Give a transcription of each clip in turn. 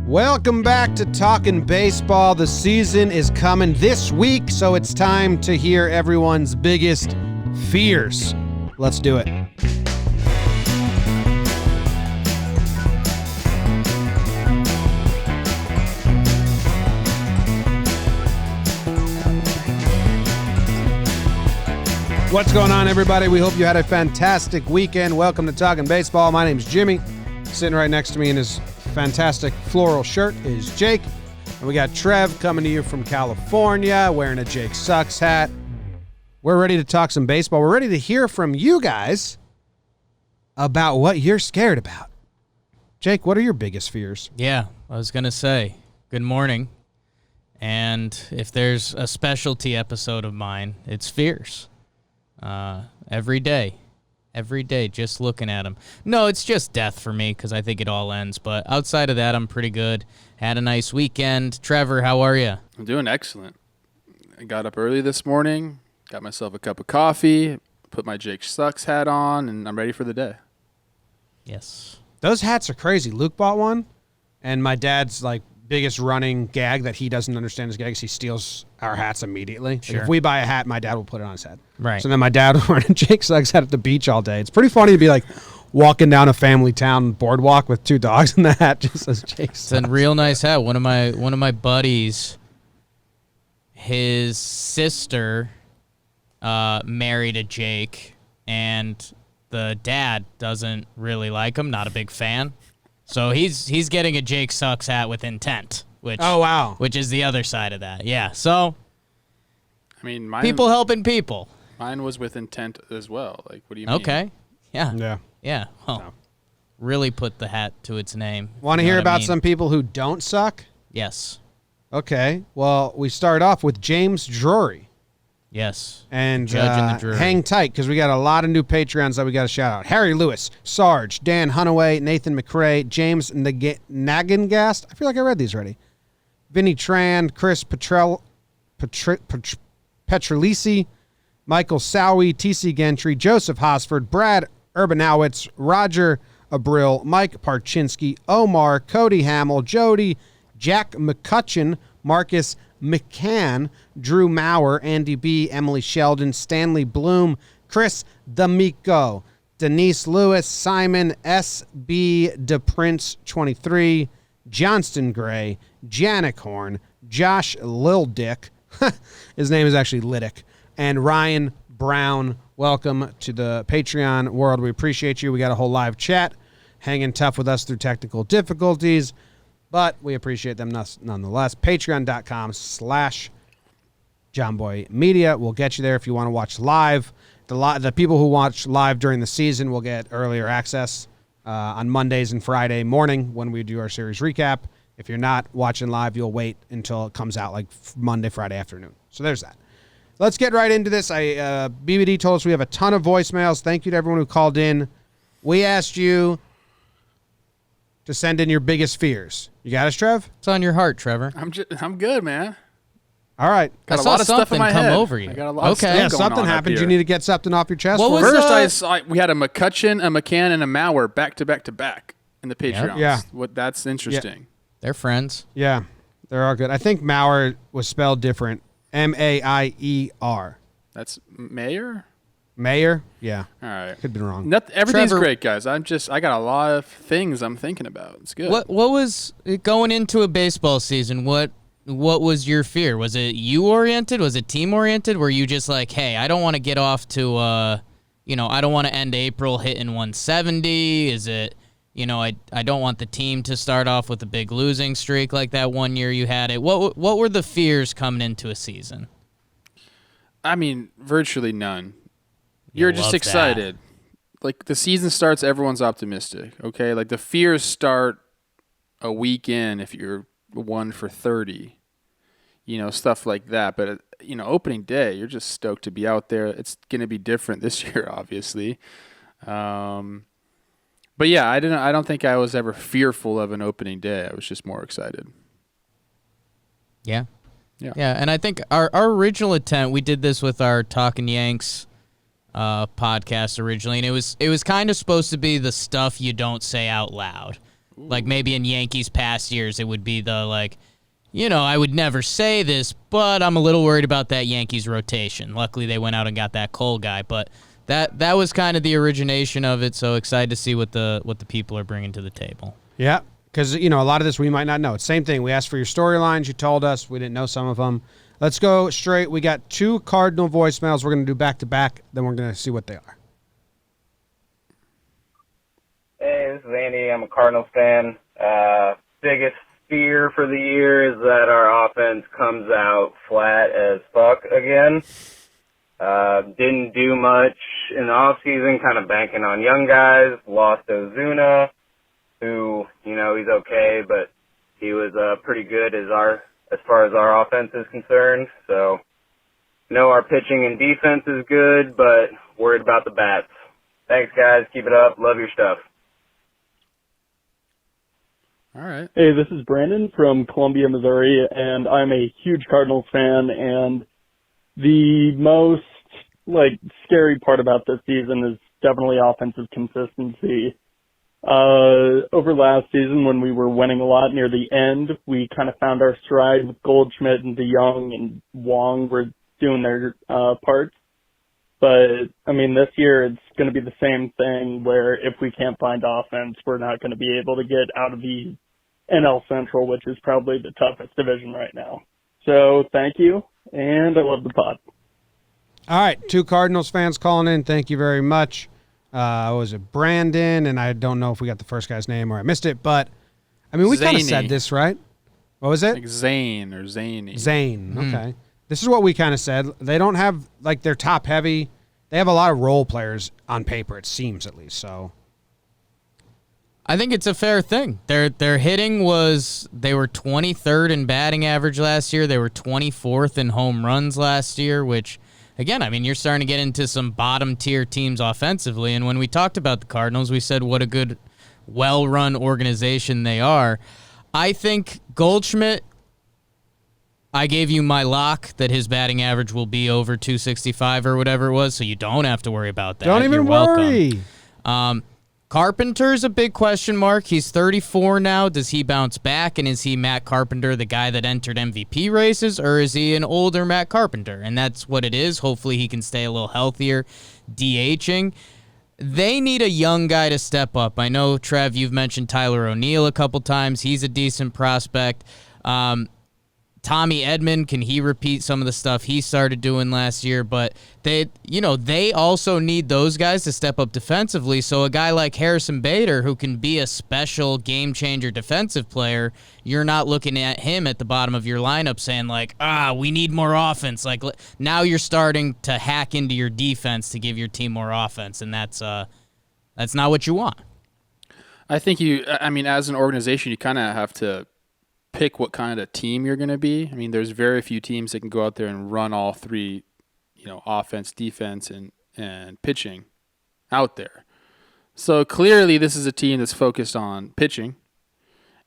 Welcome back to Talkin' Baseball. The season is coming this week, so it's time to hear everyone's biggest fears. Let's do it. What's going on, everybody? We hope you had a fantastic weekend. Welcome to Talkin' Baseball. My name's Jimmy. Sitting right next to me in his fantastic floral shirt is Jake. And we got Trev coming to you from California wearing a Jake Sucks hat. We're ready to talk some baseball. We're ready to hear from you guys about what you're scared about. Jake, what are your biggest fears? Yeah, I was going to say, good morning. And if there's a specialty episode of mine, it's fears. Every day, just looking at them. No, it's just death for me because I think it all ends. But outside of that, I'm pretty good. Had a nice weekend. Trevor, how are you? I'm doing excellent. I got up early this morning, got myself a cup of coffee, put my Jake Sucks hat on, and I'm ready for the day. Yes. Those hats are crazy. Luke bought one, and my dad's biggest running gag that he doesn't understand his gag is he steals our hats immediately. Sure. Like if we buy a hat, my dad will put it on his head. Right. So then my dad was wearing a Jake Sucks hat at the beach all day. It's pretty funny to be walking down a family town boardwalk with two dogs, and the hat just says Jake Sucks. It's a real nice hat. One of my buddies, his sister married a Jake, and the dad doesn't really like him, not a big fan. So he's getting a Jake Sucks hat with intent, which which is the other side of that. Yeah. So I mean, people helping people. Mine was with intent as well. What do you mean? Okay. Yeah. Yeah. Yeah. Well, No. really put the hat to its name. Want to You know hear what I about mean? some people who don't suck? Yes. Okay. Well, we start off with James Drury. Yes. And Judge in the jury. hang tight because we got a lot of new Patreons that we got to shout out. Harry Lewis, Sarge, Dan Hunaway, Nathan McRae, James Nagengast. I feel like I read these already. Vinny Tran, Chris Petrolisi, Michael Sowie, TC Gentry, Joseph Hosford, Brad Urbanowitz, Roger Abril, Mike Parchinsky, Omar, Cody Hamill, Jody, Jack McCutcheon, Marcus McCann, Drew Maurer, Andy B., Emily Sheldon, Stanley Bloom, Chris D'Amico, Denise Lewis, Simon S.B. DePrince 23, Johnston Gray, Janik Horn, Josh Lildick, his name is actually Liddick, and Ryan Brown. Welcome to the Patreon world. We appreciate you. We got a whole live chat hanging tough with us through technical difficulties. But we appreciate them nonetheless. Patreon.com/Jomboy Media will get you there if you want to watch live. The people who watch live during the season will get earlier access on Mondays and Friday morning when we do our series recap. If you're not watching live, you'll wait until it comes out Monday, Friday afternoon. So there's that. Let's get right into this. BBD told us we have a ton of voicemails. Thank you to everyone who called in. We asked you to send in your biggest fears. You got us, Trev? What's on your heart, Trevor? I'm good, man. All right. Got I a saw lot of stuff in my something come head. over you. I got a lot of Okay. stuff Yeah, going something on up happened. here. You need to get something off your chest. What was First, the- I saw we had a McCutcheon, a McCann, and a Maurer back to back to back in the Patreons. Yeah. That's interesting. They're friends. Yeah, they're all good. I think Maurer was spelled different. Maier. That's Mayor? Mayor? Yeah. All right. Could be wrong. Everything's Trevor- great, guys. I got a lot of things I'm thinking about. It's good. What was going into a baseball season? What was your fear? Was it you oriented? Was it team oriented? Were you just like, hey, I don't want to get off to I don't want to end April hitting 170? Is it, I don't want the team to start off with a big losing streak like that one year you had it. What were the fears coming into a season? I mean, virtually none. You're love just that. excited. The season starts, everyone's optimistic, okay? The fears start a week in if you're 1 for 30, stuff like that. But, opening day, you're just stoked to be out there. It's going to be different this year, obviously. But yeah, I don't think I was ever fearful of an opening day. I was just more excited. Yeah. Yeah. Yeah, and I think our original attempt, we did this with our Talkin' Yanks podcast originally, and it was kind of supposed to be the stuff you don't say out loud. Like maybe in Yankees past years, it would be the like, I would never say this, but I'm a little worried about that Yankees rotation. Luckily, they went out and got that Cole guy, but that was kind of the origination of it. So excited to see what the people are bringing to the table. Yeah, because a lot of this we might not know. It's same thing. We asked for your storylines. You told us. We didn't know some of them. Let's go straight. We got 2 Cardinal voicemails. We're going to do back to back. Then we're going to see what they are. Hey, this is Andy. I'm a Cardinals fan. Biggest fear for the year is that our offense comes out flat as fuck again. Didn't do much in the offseason, kind of banking on young guys. Lost Ozuna, who, he's okay, but he was pretty good as far as our offense is concerned. So, our pitching and defense is good, but worried about the bats. Thanks, guys. Keep it up. Love your stuff. All right. Hey, this is Brandon from Columbia, Missouri, and I'm a huge Cardinals fan, and the most, scary part about this season is definitely offensive consistency. Over last season, when we were winning a lot near the end, we kind of found our stride with Goldschmidt and DeYoung and Wong were doing their parts. But, this year it's going to be the same thing where if we can't find offense, we're not going to be able to get out of the NL Central, which is probably the toughest division right now. So thank you, and I love the pod. All right, 2 Cardinals fans calling in. Thank you very much. Was it Brandon? And I don't know if we got the first guy's name or I missed it, but, we kind of said this, right? What was it? Like Zane or Zaney. Zane, okay. This is what we kind of said. They don't have, their top heavy. They have a lot of role players on paper, it seems at least, so. I think it's a fair thing. Their hitting they were 23rd in batting average last year. They were 24th in home runs last year, which, again, you're starting to get into some bottom-tier teams offensively. And when we talked about the Cardinals, we said what a good, well-run organization they are. I think Goldschmidt, I gave you my lock that his batting average will be over 265 or whatever it was, so you don't have to worry about that. Don't even worry. Carpenter's a big question mark. He's 34 now. Does he bounce back? And is he Matt Carpenter, the guy that entered MVP races, or is he an older Matt Carpenter? And that's what it is. Hopefully he can stay a little healthier, DHing. They need a young guy to step up. I know, Trev, you've mentioned Tyler O'Neill a couple times. He's a decent prospect. Tommy Edman, can he repeat some of the stuff he started doing last year? But they also need those guys to step up defensively. So a guy like Harrison Bader, who can be a special game changer defensive player, you're not looking at him at the bottom of your lineup saying we need more offense. Now you're starting to hack into your defense to give your team more offense, and that's not what you want. I think as an organization, you kind of have to pick what kind of team you're going to be. There's very few teams that can go out there and run all 3, offense, defense, and pitching out there. So clearly this is a team that's focused on pitching.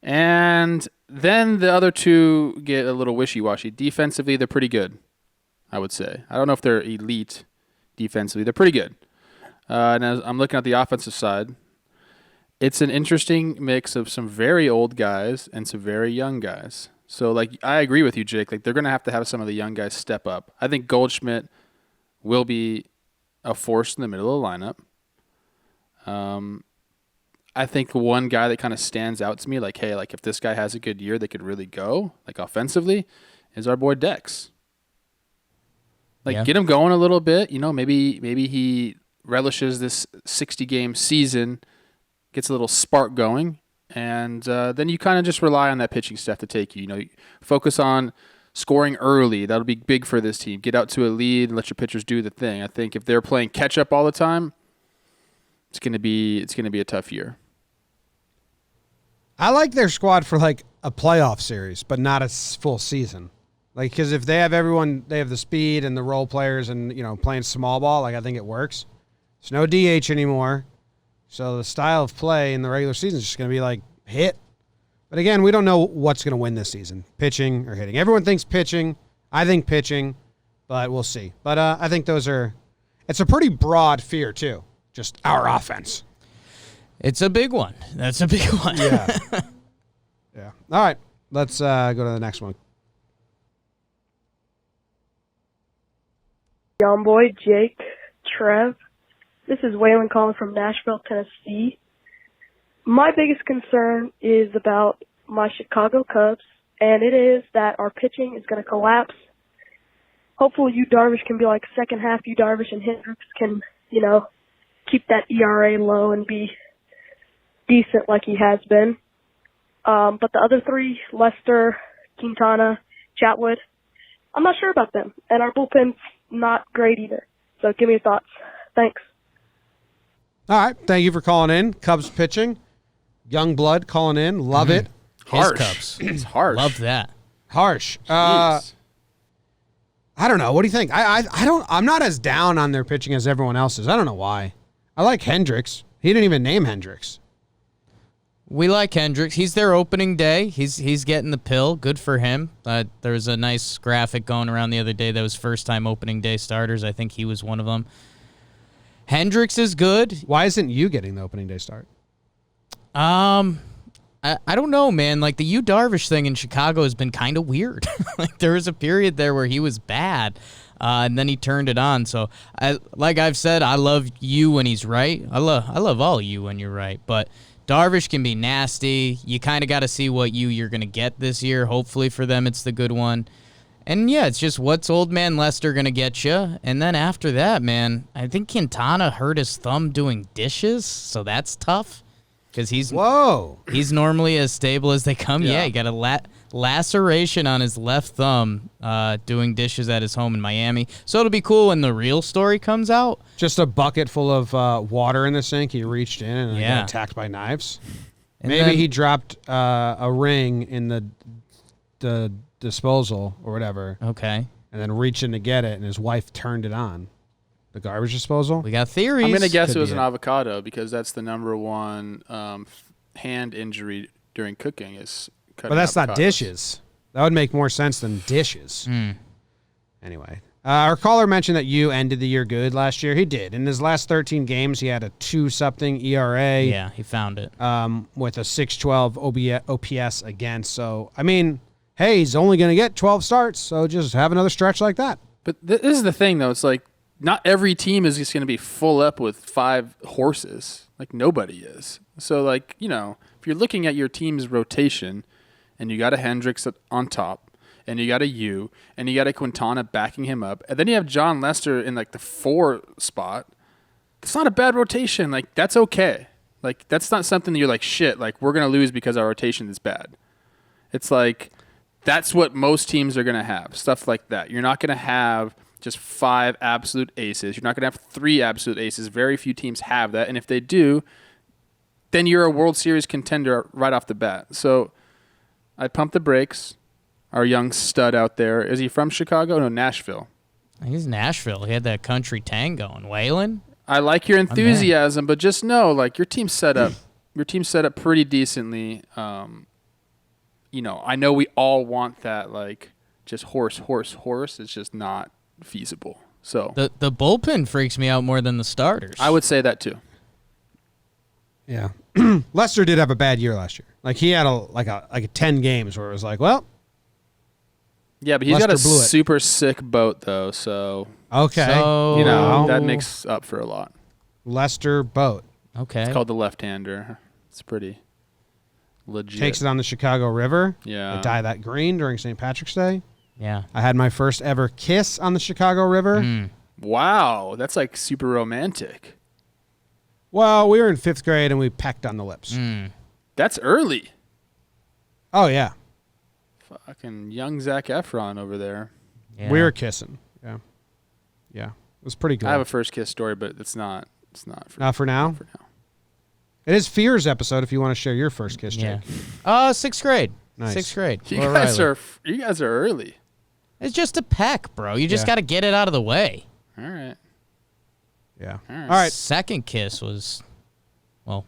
And then the other 2 get a little wishy-washy. Defensively, they're pretty good, I would say. I don't know if they're elite defensively. They're pretty good. And as I'm looking at the offensive side, it's an interesting mix of some very old guys and some very young guys. So, I agree with you, Jake. They're going to have some of the young guys step up. I think Goldschmidt will be a force in the middle of the lineup. I think the one guy that kind of stands out to me, if this guy has a good year, they could really go, offensively, is our boy Dex. Get him going a little bit. Maybe he relishes this 60-game season, gets a little spark going, and then you kind of just rely on that pitching staff to take you. Focus on scoring early. That'll be big for this team. Get out to a lead and let your pitchers do the thing. I think if they're playing catch up all the time, it's gonna be a tough year. I like their squad for a playoff series, but not a full season. Because if they have everyone, they have the speed and the role players and playing small ball. I think it works. There's no DH anymore. So the style of play in the regular season is just going to be hit. But again, we don't know what's going to win this season, pitching or hitting. Everyone thinks pitching. I think pitching, but we'll see. But I think it's a pretty broad fear too, just our offense. It's a big one. That's a big one. Yeah. Yeah. All right. Let's go to the next one. Jomboy, Jake, Trev. This is Waylon calling from Nashville, Tennessee. My biggest concern is about my Chicago Cubs, and it is that our pitching is going to collapse. Hopefully Yu Darvish can be like second half Yu Darvish, and Hendricks can, keep that ERA low and be decent like he has been. But the other three, Lester, Quintana, Chatwood, I'm not sure about them. And our bullpen's not great either. So give me your thoughts. Thanks. All right. Thank you for calling in. Cubs pitching. Young blood calling in. Love it. Harsh. Cubs. It's harsh. Love that. Harsh. Jeez. I don't know. What do you think? I'm not as down on their pitching as everyone else is. I don't know why. I like Hendricks. He didn't even name Hendricks. We like Hendricks. He's their opening day. He's getting the pill. Good for him. There was a nice graphic going around the other day that was first-time opening day starters. I think he was one of them. Hendricks is good. Why isn't you getting the opening day start? I don't know, man. Like, the Yu Darvish thing in Chicago has been kind of weird. Like, there was a period there where he was bad, and then he turned it on. So, like I've said, I love you when he's right. I love all you when you're right. But Darvish can be nasty. You kind of got to see what you're going to get this year. Hopefully for them, it's the good one. And, yeah, it's just what's old man Lester going to get you. And then after that, man, I think Quintana hurt his thumb doing dishes, so that's tough. Because he's normally as stable as they come. Yeah, he got a laceration on his left thumb doing dishes at his home in Miami. So it'll be cool when the real story comes out. Just a bucket full of water in the sink. He reached in and got attacked by knives. And Maybe then he dropped a ring in the disposal or whatever. Okay. And then reached in to get it, and his wife turned it on. The garbage disposal? We got theories. I'm going to guess Could it was be an it. avocado because that's the number one hand injury during cooking is cutting But that's not avocados. dishes. That would make more sense than dishes. Hmm. Anyway, our caller mentioned that you ended the year good last year. He did. In his last 13 games, he had a 2-something ERA. Yeah, he found it. With a 6.12 OPS against. So, I mean, hey, he's only going to get 12 starts. So just have another stretch like that. But this is the thing, though. It's like not every team is just going to be full up with 5 horses. Like nobody is. So, like, if you're looking at your team's rotation and you got a Hendricks on top and you got a Yu and you got a Quintana backing him up and then you have John Lester in like the 4 spot, that's not a bad rotation. Like, that's okay. Like, that's not something that you're like, shit, like we're going to lose because our rotation is bad. It's like that's what most teams are going to have, stuff like that. You're not going to have just 5 absolute aces. You're not going to have 3 absolute aces. Very few teams have that. And if they do, then you're a World Series contender right off the bat. So I'd pump the brakes. Our young stud out there. Is he from Chicago? No, Nashville. He's Nashville. He had that country tang going. Waylon? I like your enthusiasm, but just know, like, your team's set up. Your team's set up pretty decently. I know we all want that, like, just horse. It's just not feasible. So The bullpen freaks me out more than the starters. I would say that too. Yeah. Lester did have a bad year last year. Like, he had a 10 games where it was like, well. Yeah, but he's got a Lester blew it. super sick boat, though, so Okay. So- that makes up for a lot. Lester boat. Okay. It's called the left-hander. It's pretty legit. Takes it on the Chicago River. Yeah. They dye that green during St. Patrick's Day. Yeah. I had my first ever kiss on the Chicago River. Mm. Wow, that's like super romantic. Well, we were in 5th grade and we pecked on the lips. Mm. That's early. Oh, yeah. Fucking young Zac Efron over there. Yeah. We were kissing. Yeah. Yeah. It was pretty good. I have a first kiss story, but it's not for, Not for now? for now. It is Fear's episode if you want to share your first kiss, Yeah. Jake. 6th grade. Nice. 6th grade. You Or guys Riley. are early. It's just a peck, bro. You just Yeah. got to get it out of the way. All right. Yeah. All right. All right. Second kiss was, well,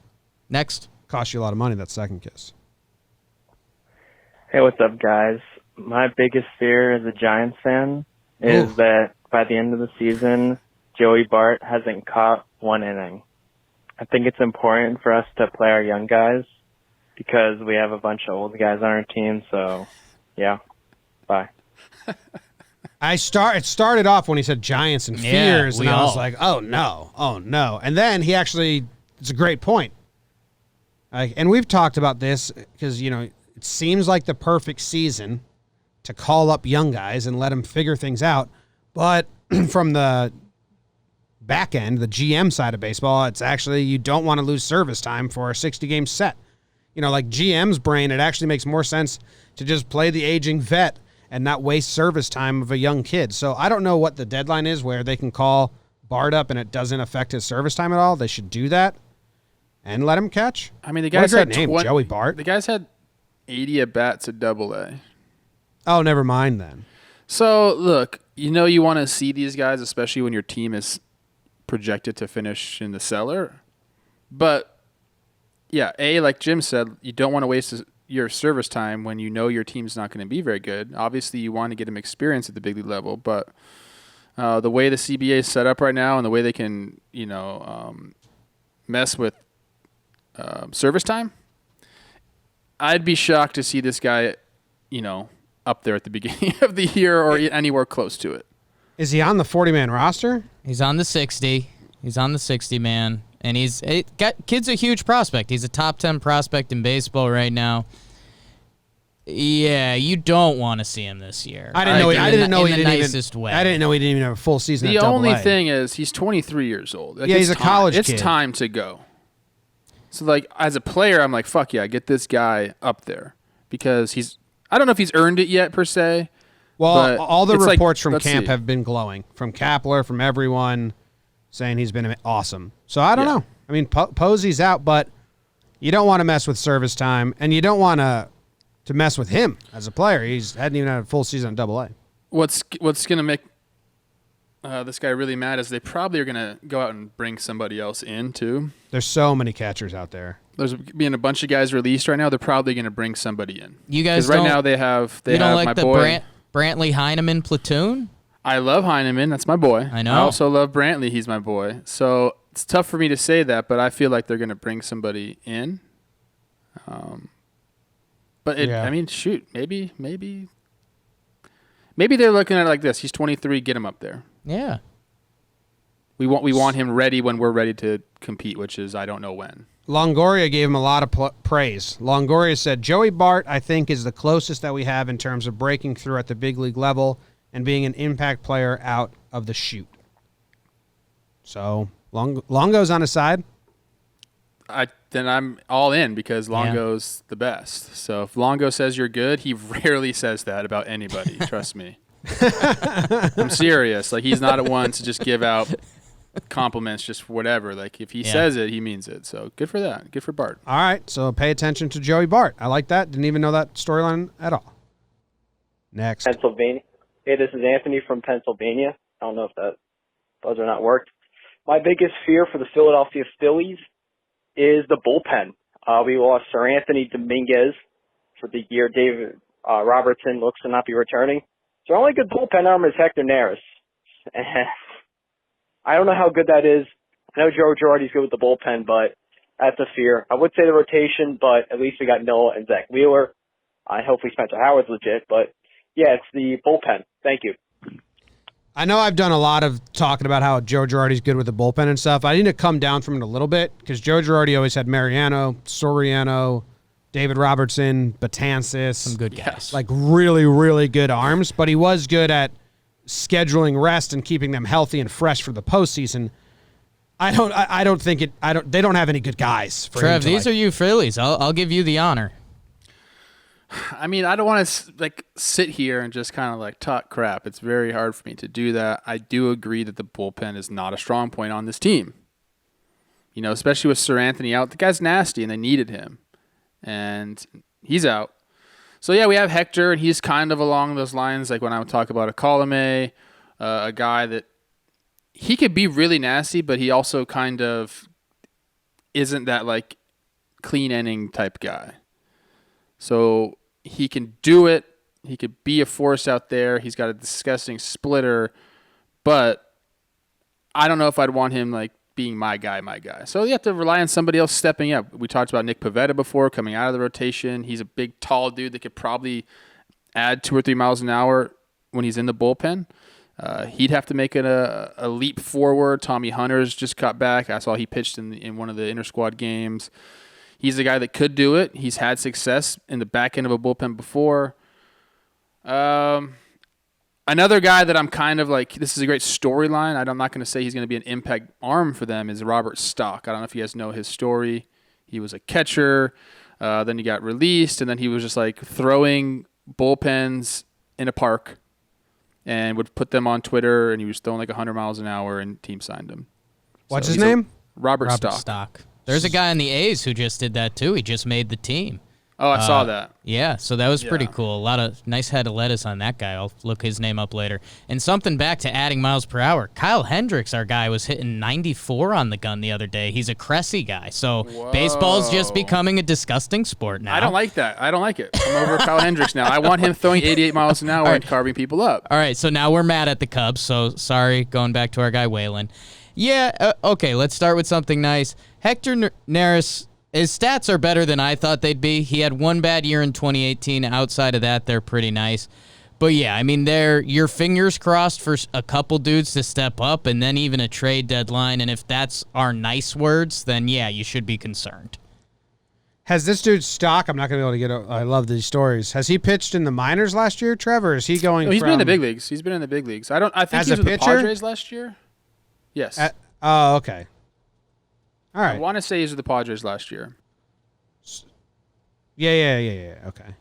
next. Cost you a lot of money, that second kiss. Hey, what's up, guys? My biggest fear as a Giants fan is that by the end of the season, Joey Bart hasn't caught one inning. I think it's important for us to play our young guys because we have a bunch of old guys on our team. So, yeah. Bye. It started off when he said Giants and fears, and I was all. like, oh no. And then it's a great point. And we've talked about this because, it seems like the perfect season to call up young guys and let them figure things out. But from the back end, the GM side of baseball, it's actually you don't want to lose service time for a 60-game set. Like GM's brain, it actually makes more sense to just play the aging vet and not waste service time of a young kid. So I don't know what the deadline is where they can call Bart up and it doesn't affect his service time at all. They should do that and let him catch. I mean, the guy's what a great had name, Joey Bart. The guy's had 80 at-bats at AA. Oh, never mind then. So, look, you want to see these guys, especially when your team is projected to finish in the cellar. But, yeah, like Jim said, you don't want to waste your service time when your team's not going to be very good. Obviously, you want to get them experience at the big league level, but the way the CBA is set up right now and the way they can, mess with service time, I'd be shocked to see this guy, up there at the beginning of the year or anywhere close to it. Is he on the 40-man roster? He's on the 60. He's on the 60-man. And kid's a huge prospect. He's a top 10 prospect in baseball right now. Yeah, you don't want to see him this year. I didn't know he didn't even have a full season. The at only AA. thing is he's 23 years old. Like, he's a college kid. It's time to go. So, as a player, I'm like, fuck yeah, get this guy up there because I don't know if he's earned it yet per se. Well, all the reports from let's camp see. have been glowing. From Kapler, from everyone, saying he's been awesome. So I don't know. I mean, Posey's out, but you don't want to mess with service time, and you don't want to mess with him as a player. Hadn't even had a full season at AA. What's going to make this guy really mad is they probably are going to go out and bring somebody else in too. There's so many catchers out there. There's being a bunch of guys released right now. They're probably going to bring somebody in. You guys right now they have like my the boy Brantley Heineman platoon? I love Heineman. That's my boy. I know. I also love Brantley. He's my boy. So it's tough for me to say that, but I feel like they're going to bring somebody in. I mean, shoot, maybe they're looking at it like this. He's 23. Get him up there. Yeah. We want him ready when we're ready to compete, which is I don't know when. Longoria gave him a lot of praise. Longoria said, Joey Bart, I think, is the closest that we have in terms of breaking through at the big league level and being an impact player out of the chute. So Longo's on his side. Then I'm all in because Longo's the best. So if Longo says you're good, he rarely says that about anybody. Trust me. I'm serious. He's not at one to just give out compliments, just whatever. If he says it, he means it. So good for that. Good for Bart. All right. So pay attention to Joey Bart. I like that. Didn't even know that storyline at all. Next. Pennsylvania. Hey, this is Anthony from Pennsylvania. I don't know if that buzzer not worked. My biggest fear for the Philadelphia Phillies is the bullpen. We lost Sir Anthony Dominguez for the year. David Robertson looks to not be returning. So our only good bullpen arm is Hector Neris. And I don't know how good that is. I know Joe Girardi's good with the bullpen, but that's a fear. I would say the rotation, but at least we got Noah and Zach Wheeler. Hopefully Spencer Howard's legit, but yeah, it's the bullpen. Thank you. I know I've done a lot of talking about how Joe Girardi's good with the bullpen and stuff. I need to come down from it a little bit because Joe Girardi always had Mariano, Soriano, David Robertson, Betances. Some good guys. Really, really good arms, but he was good at scheduling rest and keeping them healthy and fresh for the postseason. They don't have any good guys. For Trev, these are you Phillies. I'll give you the honor. I mean, I don't want to sit here and just kind of talk crap. It's very hard for me to do that. I do agree that the bullpen is not a strong point on this team. Especially with Sir Anthony out. The guy's nasty, and they needed him. And he's out. So, yeah, we have Hector, and he's kind of along those lines. When I would talk about a Colomé, a guy that he could be really nasty, but he also kind of isn't that, clean inning type guy. So he can do it. He could be a force out there. He's got a disgusting splitter, but I don't know if I'd want him being my guy. So you have to rely on somebody else stepping up. We talked about Nick Pivetta before coming out of the rotation. He's a big, tall dude that could probably add 2 or 3 miles an hour when he's in the bullpen. He'd have to make a leap forward. Tommy Hunter's just got back. I saw he pitched in one of the inter-squad games. He's a guy that could do it. He's had success in the back end of a bullpen before. Another guy that I'm kind of like, this is a great storyline. I'm not going to say he's going to be an impact arm for them, is Robert Stock. I don't know if you guys know his story. He was a catcher. Then he got released, and then he was just like throwing bullpens in a park and would put them on Twitter, and he was throwing like 100 miles an hour, and team signed him. What's his name? Robert Stock. There's a guy in the A's who just did that too. He just made the team. Oh, I saw that. Yeah, so that was pretty cool. A lot of nice head of lettuce on that guy. I'll look his name up later. And something back to adding miles per hour. Kyle Hendricks, our guy, was hitting 94 on the gun the other day. He's a Cressy guy. So baseball's just becoming a disgusting sport now. I don't like that. I don't like it. I'm over Kyle Hendricks now. I want him throwing 88 miles an hour and carving people up. All right, so now we're mad at the Cubs. So sorry, going back to our guy Waylon. Yeah, okay, let's start with something nice. Hector Neris, his stats are better than I thought they'd be. He had one bad year in 2018. Outside of that, they're pretty nice. But yeah, I mean, your fingers crossed for a couple dudes to step up, and then even a trade deadline. And if that's our nice words, then yeah, you should be concerned. Has this dude Stock? I'm not going to be able to get. I love these stories. Has he pitched in the minors last year, Trevor? Is he going? No, he's been in the big leagues. He's been in the big leagues. I think he was with the Padres last year. Yes. Oh, okay. All right. I want to say he's with the Padres last year. Yeah. Okay.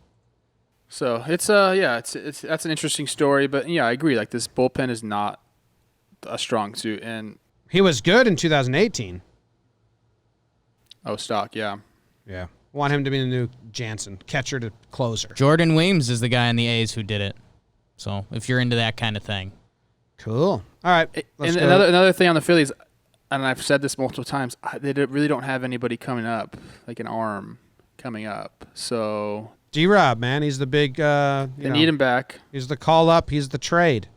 So it's that's an interesting story, but yeah, I agree. Like, this bullpen is not a strong suit, and he was good in 2018. Oh, Stock, yeah. Want him to be the new Jansen, catcher to closer. Jordan Weems is the guy in the A's who did it. So if you're into that kind of thing, cool. All right. And another thing on the Phillies, and I've said this multiple times, they really don't have anybody coming up, like an arm coming up. So D-Rob, man, he's the big. They need him back. He's the call up. He's the trade.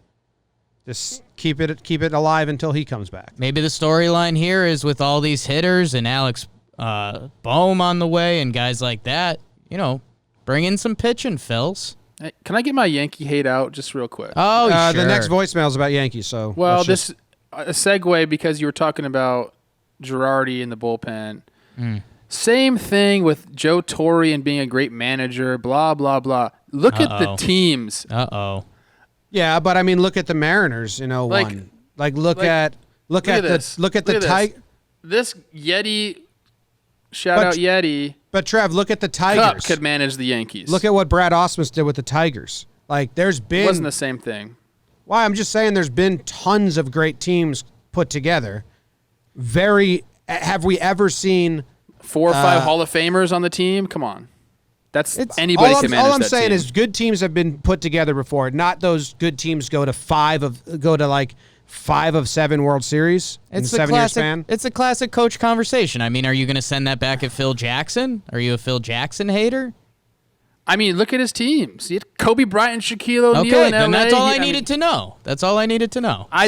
Just keep it alive until he comes back. Maybe the storyline here is with all these hitters and Alex Bohm on the way and guys like that. Bring in some pitching, Phils. Hey, can I get my Yankee hate out just real quick? Oh, sure. The next voicemail is about Yankees. So a segue, because you were talking about Girardi in the bullpen. Same thing with Joe Torre and being a great manager, blah, blah, blah. Look at the teams. Yeah, but I mean, look at the Mariners, look at the Tiger. This Yeti, out Yeti. But Trev, look at the Tigers. Cup could manage the Yankees. Look at what Brad Ausmus did with the Tigers. Like, it wasn't the same thing. Why? I'm just saying there's been tons of great teams put together. Have we ever seen 4 or 5 Hall of Famers on the team? Come on. Anybody can manage that team. All I'm saying is good teams have been put together before. Not those good teams go to 5 of 7 World Series in a 7-year span. It's a classic coach conversation. I mean, are you going to send that back at Phil Jackson? Are you a Phil Jackson hater? I mean, look at his teams. He had Kobe Bryant and Shaquille O'Neal in LA. Then that's all I needed to know. That's all I needed to know. I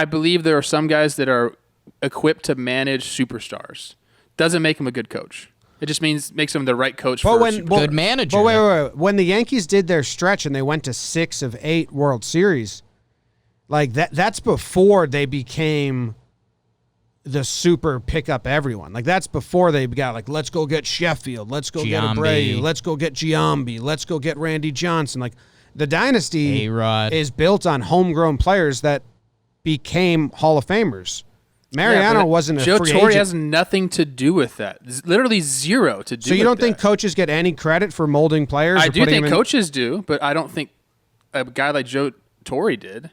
believe there are some guys that are equipped to manage superstars. Doesn't make him a good coach. It just makes him the right coach for a good manager. But wait. When the Yankees did their stretch and they went to 6 of 8 World Series, like that's before they became the super pick up everyone. Like, that's before they got like, let's go get Sheffield, let's go get Abreu, let's go get Giambi, let's go get Randy Johnson. Like, the dynasty is built on homegrown players that became Hall of Famers. Mariano wasn't a free agent. Joe Torre has nothing to do with that. Literally zero to do with that. So you don't think coaches get any credit for molding players? I do think coaches do, but I don't think a guy like Joe Torre did.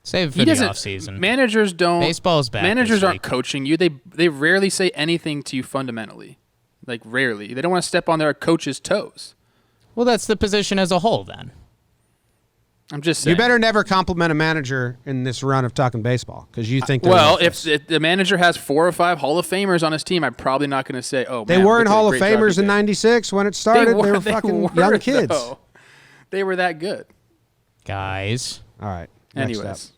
Save it for the offseason. Managers don't. Baseball's back. Managers aren't coaching you. They rarely say anything to you fundamentally. Like, rarely. They don't want to step on their coach's toes. Well, that's the position as a whole then. I'm just saying. You better never compliment a manager in this run of talking baseball, because you think. If the manager has 4 or 5 Hall of Famers on his team, I'm probably not going to say, "Oh, they weren't Hall of Famers in '96 when it started. They were fucking young kids. Though. They were that good, guys. All right. Anyways,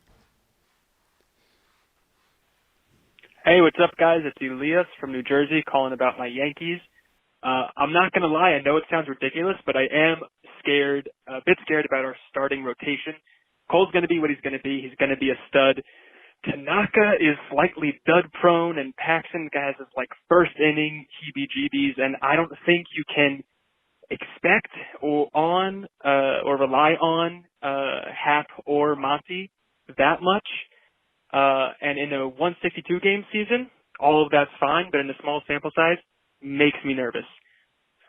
Hey, what's up, guys? It's Elias from New Jersey calling about my Yankees. I'm not going to lie. I know it sounds ridiculous, but I am a bit scared about our starting rotation. Cole's going to be what he's going to be. He's going to be a stud. Tanaka is slightly dud-prone, and Paxton has his, first inning heebie-jeebies, and I don't think you can expect or rely on Hap or Monty that much. And in a 162-game season, all of that's fine, but in a small sample size, makes me nervous.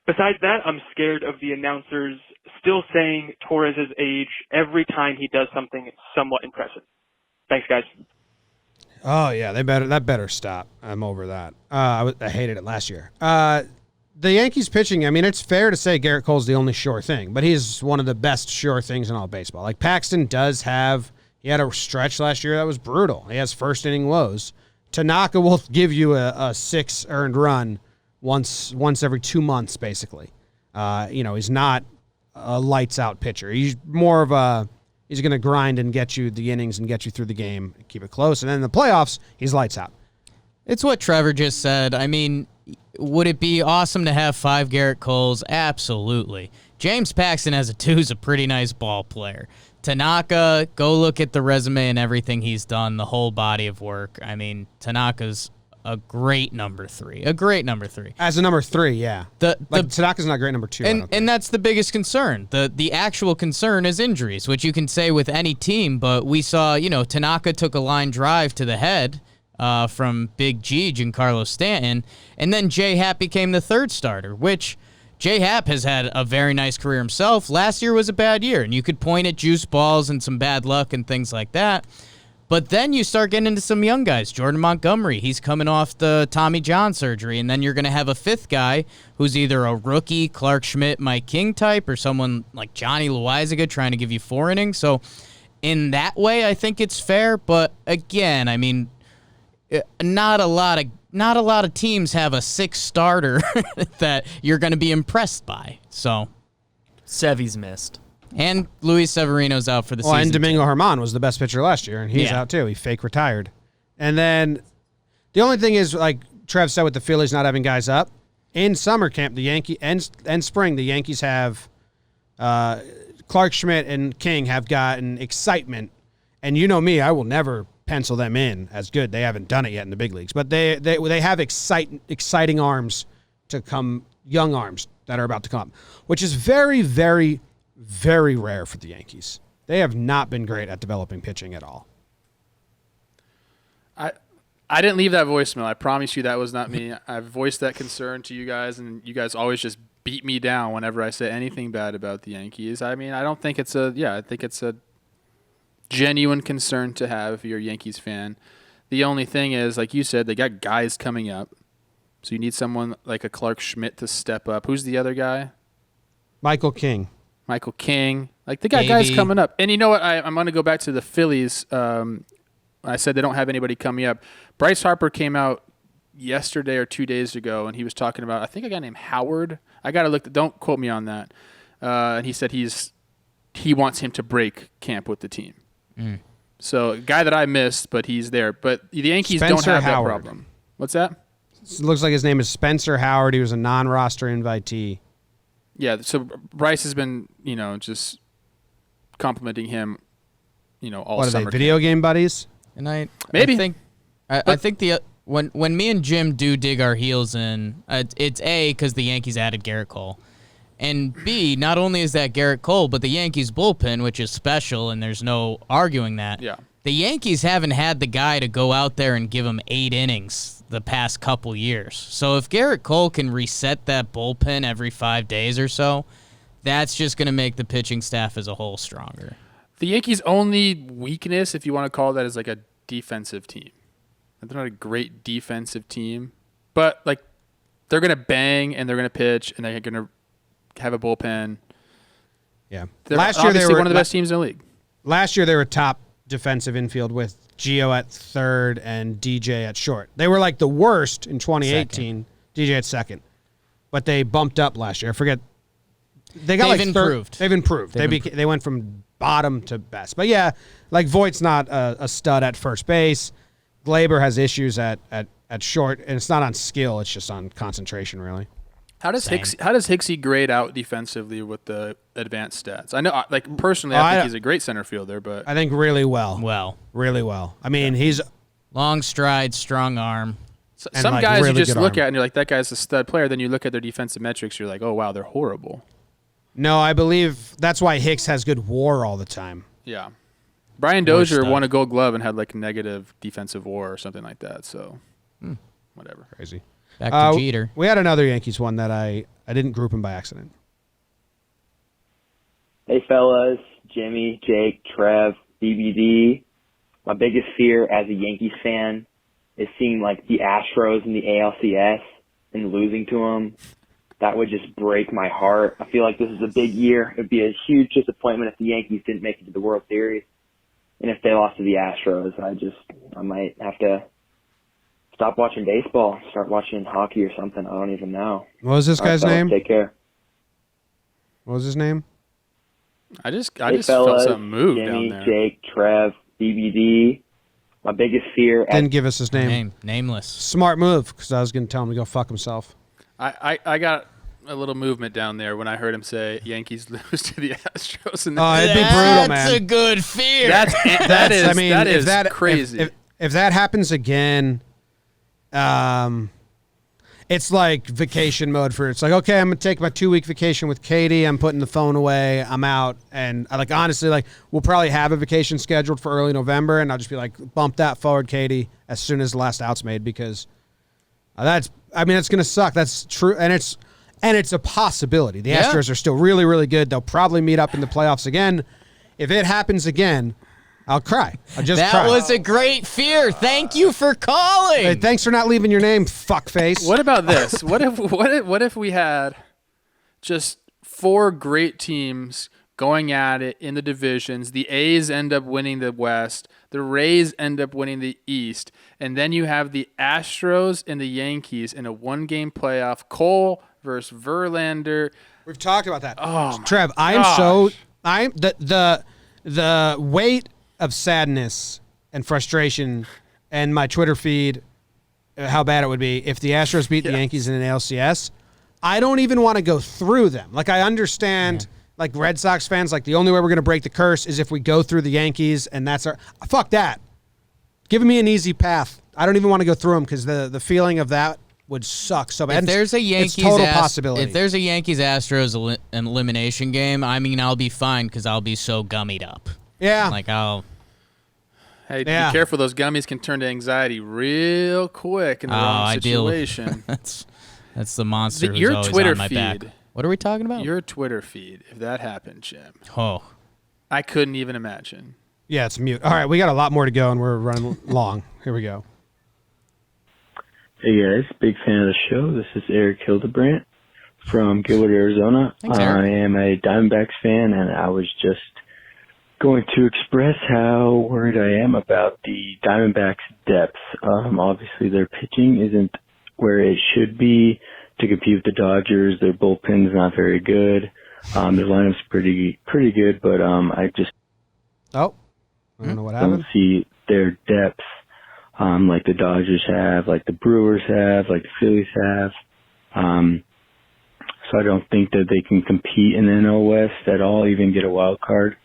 Besides that, I'm scared of the announcers still saying Torres' age every time he does something somewhat impressive. Thanks, guys. Oh yeah, that better stop. I'm over that. I hated it last year. The Yankees pitching, I mean, it's fair to say Garrett Cole's the only sure thing, but he's one of the best sure things in all baseball. Like Paxton he had a stretch last year that was brutal. He has first inning woes. Tanaka will give you a 6 earned run once every 2 months, basically. He's not a lights out pitcher. He's more of he's going to grind and get you the innings and get you through the game, keep it close. And then in the playoffs, he's lights out. It's what Trevor just said. I mean, would it be awesome to have 5 Garrett Coles? Absolutely. James Paxton as a 2 is a pretty nice ball player. Tanaka, go look at the resume and everything he's done, the whole body of work. I mean, Tanaka's a great number 3. A great number 3. As a number 3, yeah. Tanaka's not a great number 2. And that's the biggest concern. The actual concern is injuries, which you can say with any team, but we saw, Tanaka took a line drive to the head from Big G, Giancarlo Stanton, and then J-Happ became the 3rd starter, which J-Happ has had a very nice career himself. Last year was a bad year, and you could point at juice balls and some bad luck and things like that. But then you start getting into some young guys. Jordan Montgomery, he's coming off the Tommy John surgery, and then you're going to have a 5th guy who's either a rookie, Clark Schmidt, Mike King type, or someone like Johnny Loizaga trying to give you 4 innings. So in that way, I think it's fair. But again, I mean, not a lot of teams have a 6th starter that you're going to be impressed by. So Sevy's missed. And Luis Severino's out for the season. And Domingo Germán was the best pitcher last year, and he's out too. He fake retired. And then the only thing is, like Trev said with the Phillies not having guys up, in summer camp, and spring, the Yankees have Clark Schmidt and King have gotten excitement. And you know me, I will never pencil them in as good. They haven't done it yet in the big leagues. But they have exciting arms to come, young arms that are about to come up, which is very, very, very rare for the Yankees. They have not been great at developing pitching at all. I didn't leave that voicemail. I promise you that was not me. I've voiced that concern to you guys, and you guys always just beat me down whenever I say anything bad about the Yankees. I mean, I don't think it's I think it's a genuine concern to have if you're a Yankees fan. The only thing is, like you said, they got guys coming up. So you need someone like a Clark Schmidt to step up. Who's the other guy? Michael King. Like, they got guys coming up. And you know what? I'm going to go back to the Phillies. I said they don't have anybody coming up. Bryce Harper came out yesterday or 2 days ago, and he was talking about, I think a guy named Howard. I got to look. Don't quote me on that. And he said he wants him to break camp with the team. Mm. So, a guy that I missed, but he's there. But the Yankees don't have that problem. What's that? It looks like his name is Spencer Howard. He was a non-roster invitee. Yeah, so Bryce has been, just complimenting him, all summer. What are they, video game buddies? And I think when me and Jim do dig our heels in, it's A, because the Yankees added Garrett Cole. And B, not only is that Garrett Cole, but the Yankees bullpen, which is special, and there's no arguing that. Yeah. The Yankees haven't had the guy to go out there and give him 8 innings the past couple years. So if Garrett Cole can reset that bullpen every 5 days or so, that's just going to make the pitching staff as a whole stronger. The Yankees' only weakness, if you want to call that, is like a defensive team. They're not a great defensive team, but like they're going to bang and they're going to pitch and they're going to have a bullpen. Yeah. Last year they were one of the best teams in the league. Last year they were top defensive infield with Gio at 3rd and DJ at short. They were like the worst in 2018. DJ at 2nd, but they bumped up last year. I forget. They've improved. They've improved. They went from bottom to best. But yeah, like Voigt's not a stud at first base. Glaber has issues at short, and it's not on skill; it's just on concentration, really. How does Hicksy grade out defensively with the advanced stats? I know, like personally, I think he's a great center fielder, but I think really well. Really well. I mean, he's long stride, strong arm. Some like guys really you just good look arm. at and you're like, that guy's a stud player. Then you look at their defensive metrics, you're like, oh wow, they're horrible. No, I believe that's why Hicks has good WAR all the time. Yeah. Brian Dozier won a Gold Glove and had like negative defensive WAR or something like that. So, whatever. Crazy. Back to Jeter. We had another Yankees one that I didn't group him by accident. Hey, fellas. Jimmy, Jake, Trev, BBD. My biggest fear as a Yankees fan is seeing like the Astros in the ALCS and losing to them. That would just break my heart. I feel like this is a big year. It would be a huge disappointment if the Yankees didn't make it to the World Series. And if they lost to the Astros, I might have to stop watching baseball, start watching hockey or something. I don't even know. What was this guy's name? Take care. What was his name? I just Hey, felt fellas, something move Jimmy, down there. Jake, Trev, BBD. My biggest fear. Didn't give us his name. Nameless. Smart move, because I was going to tell him to go fuck himself. I got a little movement down there when I heard him say Yankees lose to the Astros. And It'd be brutal, man. That's a good fear. That is crazy. If that happens again, it's like vacation mode for it's like, okay, I'm gonna take my 2-week vacation with Katie. I'm putting the phone away. I'm out, and honestly, we'll probably have a vacation scheduled for early November, and I'll just be like, bump that forward, Katie, as soon as the last out's made, because it's gonna suck. That's true, and it's a possibility. The Astros are still really, really good. They'll probably meet up in the playoffs again. If it happens again, I'll cry. I'll just cry. That was a great fear. Thank you for calling. Hey, thanks for not leaving your name, fuckface. What about this? What if we had just 4 great teams going at it in the divisions? The A's end up winning the West. The Rays end up winning the East. And then you have the Astros and the Yankees in a 1-game playoff. Cole versus Verlander. We've talked about that. Oh, Trev, the weight of sadness and frustration and my Twitter feed, how bad it would be if the Astros beat the Yankees in an ALCS. I don't even want to go through them. Like, I understand, like, Red Sox fans, like, the only way we're going to break the curse is if we go through the Yankees, and that's our... Fuck that. Giving me an easy path. I don't even want to go through them because the feeling of that would suck so bad. If there's a Yankees it's total possibility. If there's a Yankees Astros elimination game, I mean, I'll be fine because I'll be so gummied up. Yeah. Like, I'll... Hey, be careful. Those gummies can turn to anxiety real quick in the wrong situation. That's the monster who's your always Twitter on my feed. back. What are we talking about? Your Twitter feed, if that happened, Jim. Oh. I couldn't even imagine. Yeah, it's mute. All right, we got a lot more to go, and we're running long. Here we go. Hey, guys. Big fan of the show. This is Eric Hildebrandt from Gilbert, Arizona. Thanks, Eric. I am a Diamondbacks fan, and I was just going to express how worried I am about the Diamondbacks' depth. Obviously, their pitching isn't where it should be to compete with the Dodgers. Their bullpen's not very good. Their lineup's pretty good, but I just I don't know what don't happened. see their depth like the Dodgers have, like the Brewers have, like the Phillies have. So I don't think that they can compete in the NL West at all, even get a wild card.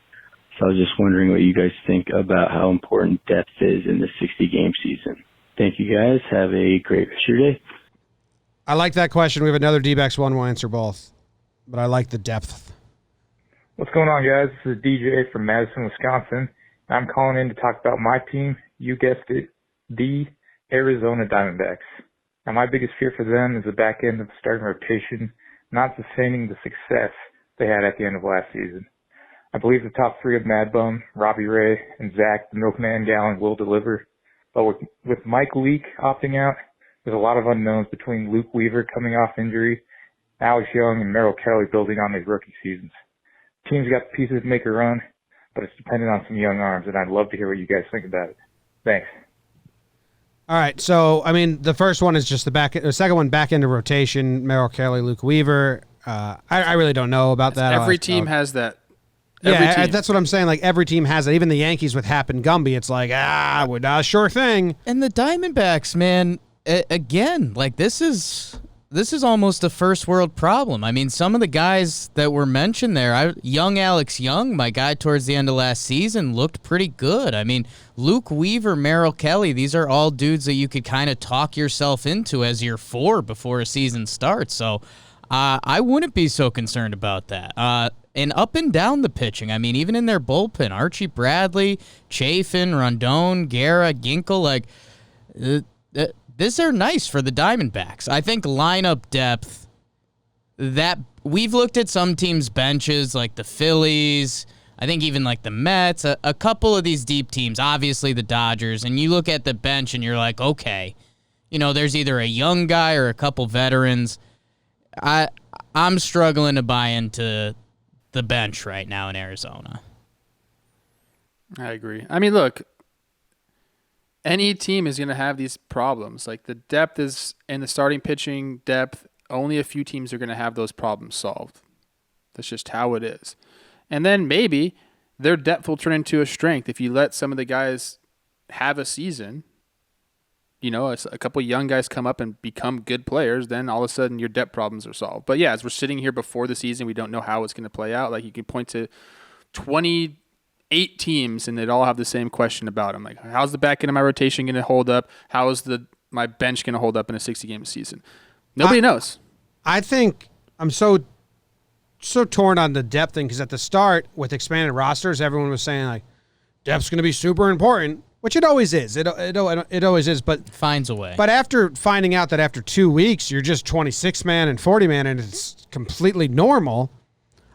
So I was just wondering what you guys think about how important depth is in the 60-game season. Thank you, guys. Have a great rest of your day. I like that question. We have another D-backs one. We'll answer both. But I like the depth. What's going on, guys? This is DJ from Madison, Wisconsin. I'm calling in to talk about my team. You guessed it, the Arizona Diamondbacks. Now, my biggest fear for them is the back end of the starting rotation not sustaining the success they had at the end of last season. I believe the top 3 of Mad Bum, Robbie Ray, and Zach, the Milkman Gallen, will deliver. But with Mike Leake opting out, there's a lot of unknowns between Luke Weaver coming off injury, Alex Young, and Merrill Kelly building on these rookie seasons. Team's got the pieces to make a run, but it's dependent on some young arms, and I'd love to hear what you guys think about it. Thanks. All right, so, I mean, the first one is just the second one, back end of rotation, Merrill Kelly, Luke Weaver. I really don't know about that. Every team has that Yeah, that's what I'm saying. Like every team has it. Even the Yankees with Happ and Gumby, it's like, sure thing. And the Diamondbacks, man, again, like this is almost a first world problem. I mean, some of the guys that were mentioned there, young Alex Young, my guy towards the end of last season, looked pretty good. I mean, Luke Weaver, Merrill Kelly, these are all dudes that you could kind of talk yourself into as your 4 before a season starts. So I wouldn't be so concerned about that. And up and down the pitching, I mean, even in their bullpen, Archie Bradley, Chafin, Rondon, Guerra, Ginkel, like, these are nice for the Diamondbacks. I think lineup depth, that we've looked at some teams' benches, like the Phillies, I think even like the Mets, a couple of these deep teams, obviously the Dodgers, and you look at the bench and you're like, okay, there's either a young guy or a couple veterans. I'm struggling to buy into the bench right now in Arizona. I agree. I mean, look, any team is going to have these problems. Like the depth is in the starting pitching depth. Only a few teams are going to have those problems solved. That's just how it is. And then maybe their depth will turn into a strength if you let some of the guys have a season. A couple of young guys come up and become good players, then all of a sudden your depth problems are solved. But yeah, as we're sitting here before the season, we don't know how it's going to play out. Like you can point to 28 teams and they'd all have the same question about them. Like, how's the back end of my rotation going to hold up? How is my bench going to hold up in a 60-game season? Nobody knows. I think I'm so torn on the depth thing because at the start with expanded rosters, everyone was saying like depth's going to be super important. Which it always is. It always is, but finds a way. But after finding out that after 2 weeks you're just 26-man and 40-man and it's completely normal,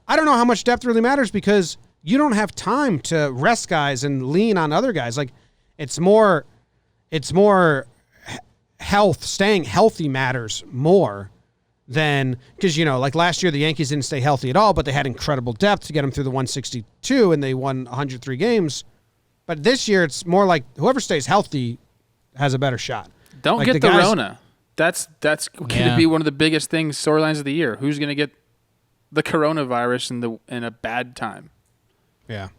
I don't know how much depth really matters because you don't have time to rest guys and lean on other guys. Like it's more health, staying healthy matters more than because like last year the Yankees didn't stay healthy at all, but they had incredible depth to get them through the 162 and they won 103 games. But this year, it's more like whoever stays healthy has a better shot. Don't like get the Rona. That's going to be one of the biggest storylines of the year. Who's going to get the coronavirus in a bad time? Yeah.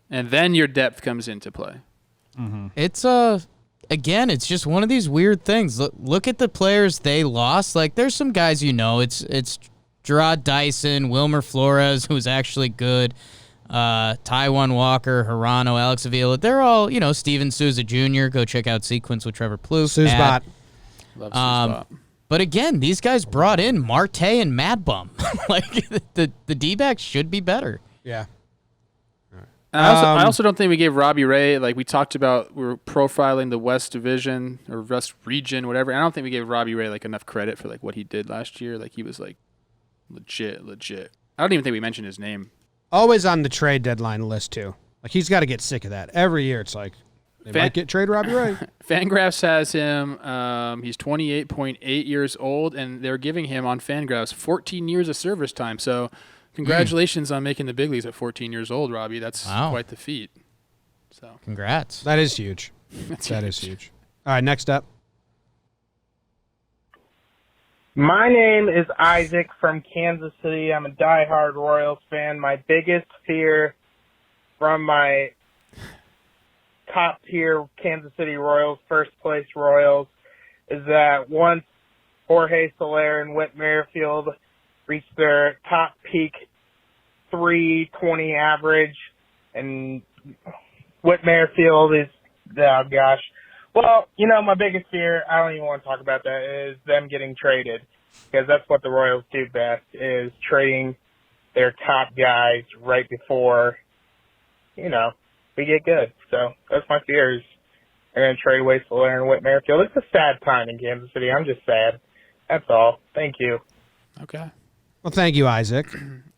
And then your depth comes into play. Mm-hmm. It's again, it's just one of these weird things. Look at the players they lost. Like there's some guys it's Gerard Dyson, Wilmer Flores, who's actually good. Taijuan Walker, Hirano, Alex Avila, they're all, Steven Souza Jr. Go check out Sequence with Trevor Plouffe. Sousbot. Love Sousbot. But again, these guys brought in Marte and Mad Bum. Like the D-backs should be better. Yeah. I also don't think we gave Robbie Ray, like we talked about, we were profiling the West Division or West Region, whatever. I don't think we gave Robbie Ray like enough credit for like what he did last year. Like he was like legit. I don't even think we mentioned his name. Always on the trade deadline list, too. Like, he's got to get sick of that. Every year, it's like, they might get trade Robbie Ray. Fangraphs has him. He's 28.8 years old, and they're giving him on Fangraphs 14 years of service time. So, congratulations on making the big leagues at 14 years old, Robbie. That's quite the feat. So, congrats. That is huge. That is huge. All right, next up. My name is Isaac from Kansas City. I'm a diehard Royals fan. My biggest fear from my top-tier Kansas City Royals, first-place Royals, is that once Jorge Soler and Whit Merrifield reach their top peak 320 average, and Whit Merrifield is, oh gosh. Well, my biggest fear, I don't even want to talk about that, is them getting traded. Because that's what the Royals do best, is trading their top guys right before, we get good. So that's my fear is they're going to trade away Soler and Whit Merrifield. It's a sad time in Kansas City. I'm just sad. That's all. Thank you. Okay. Well, thank you, Isaac.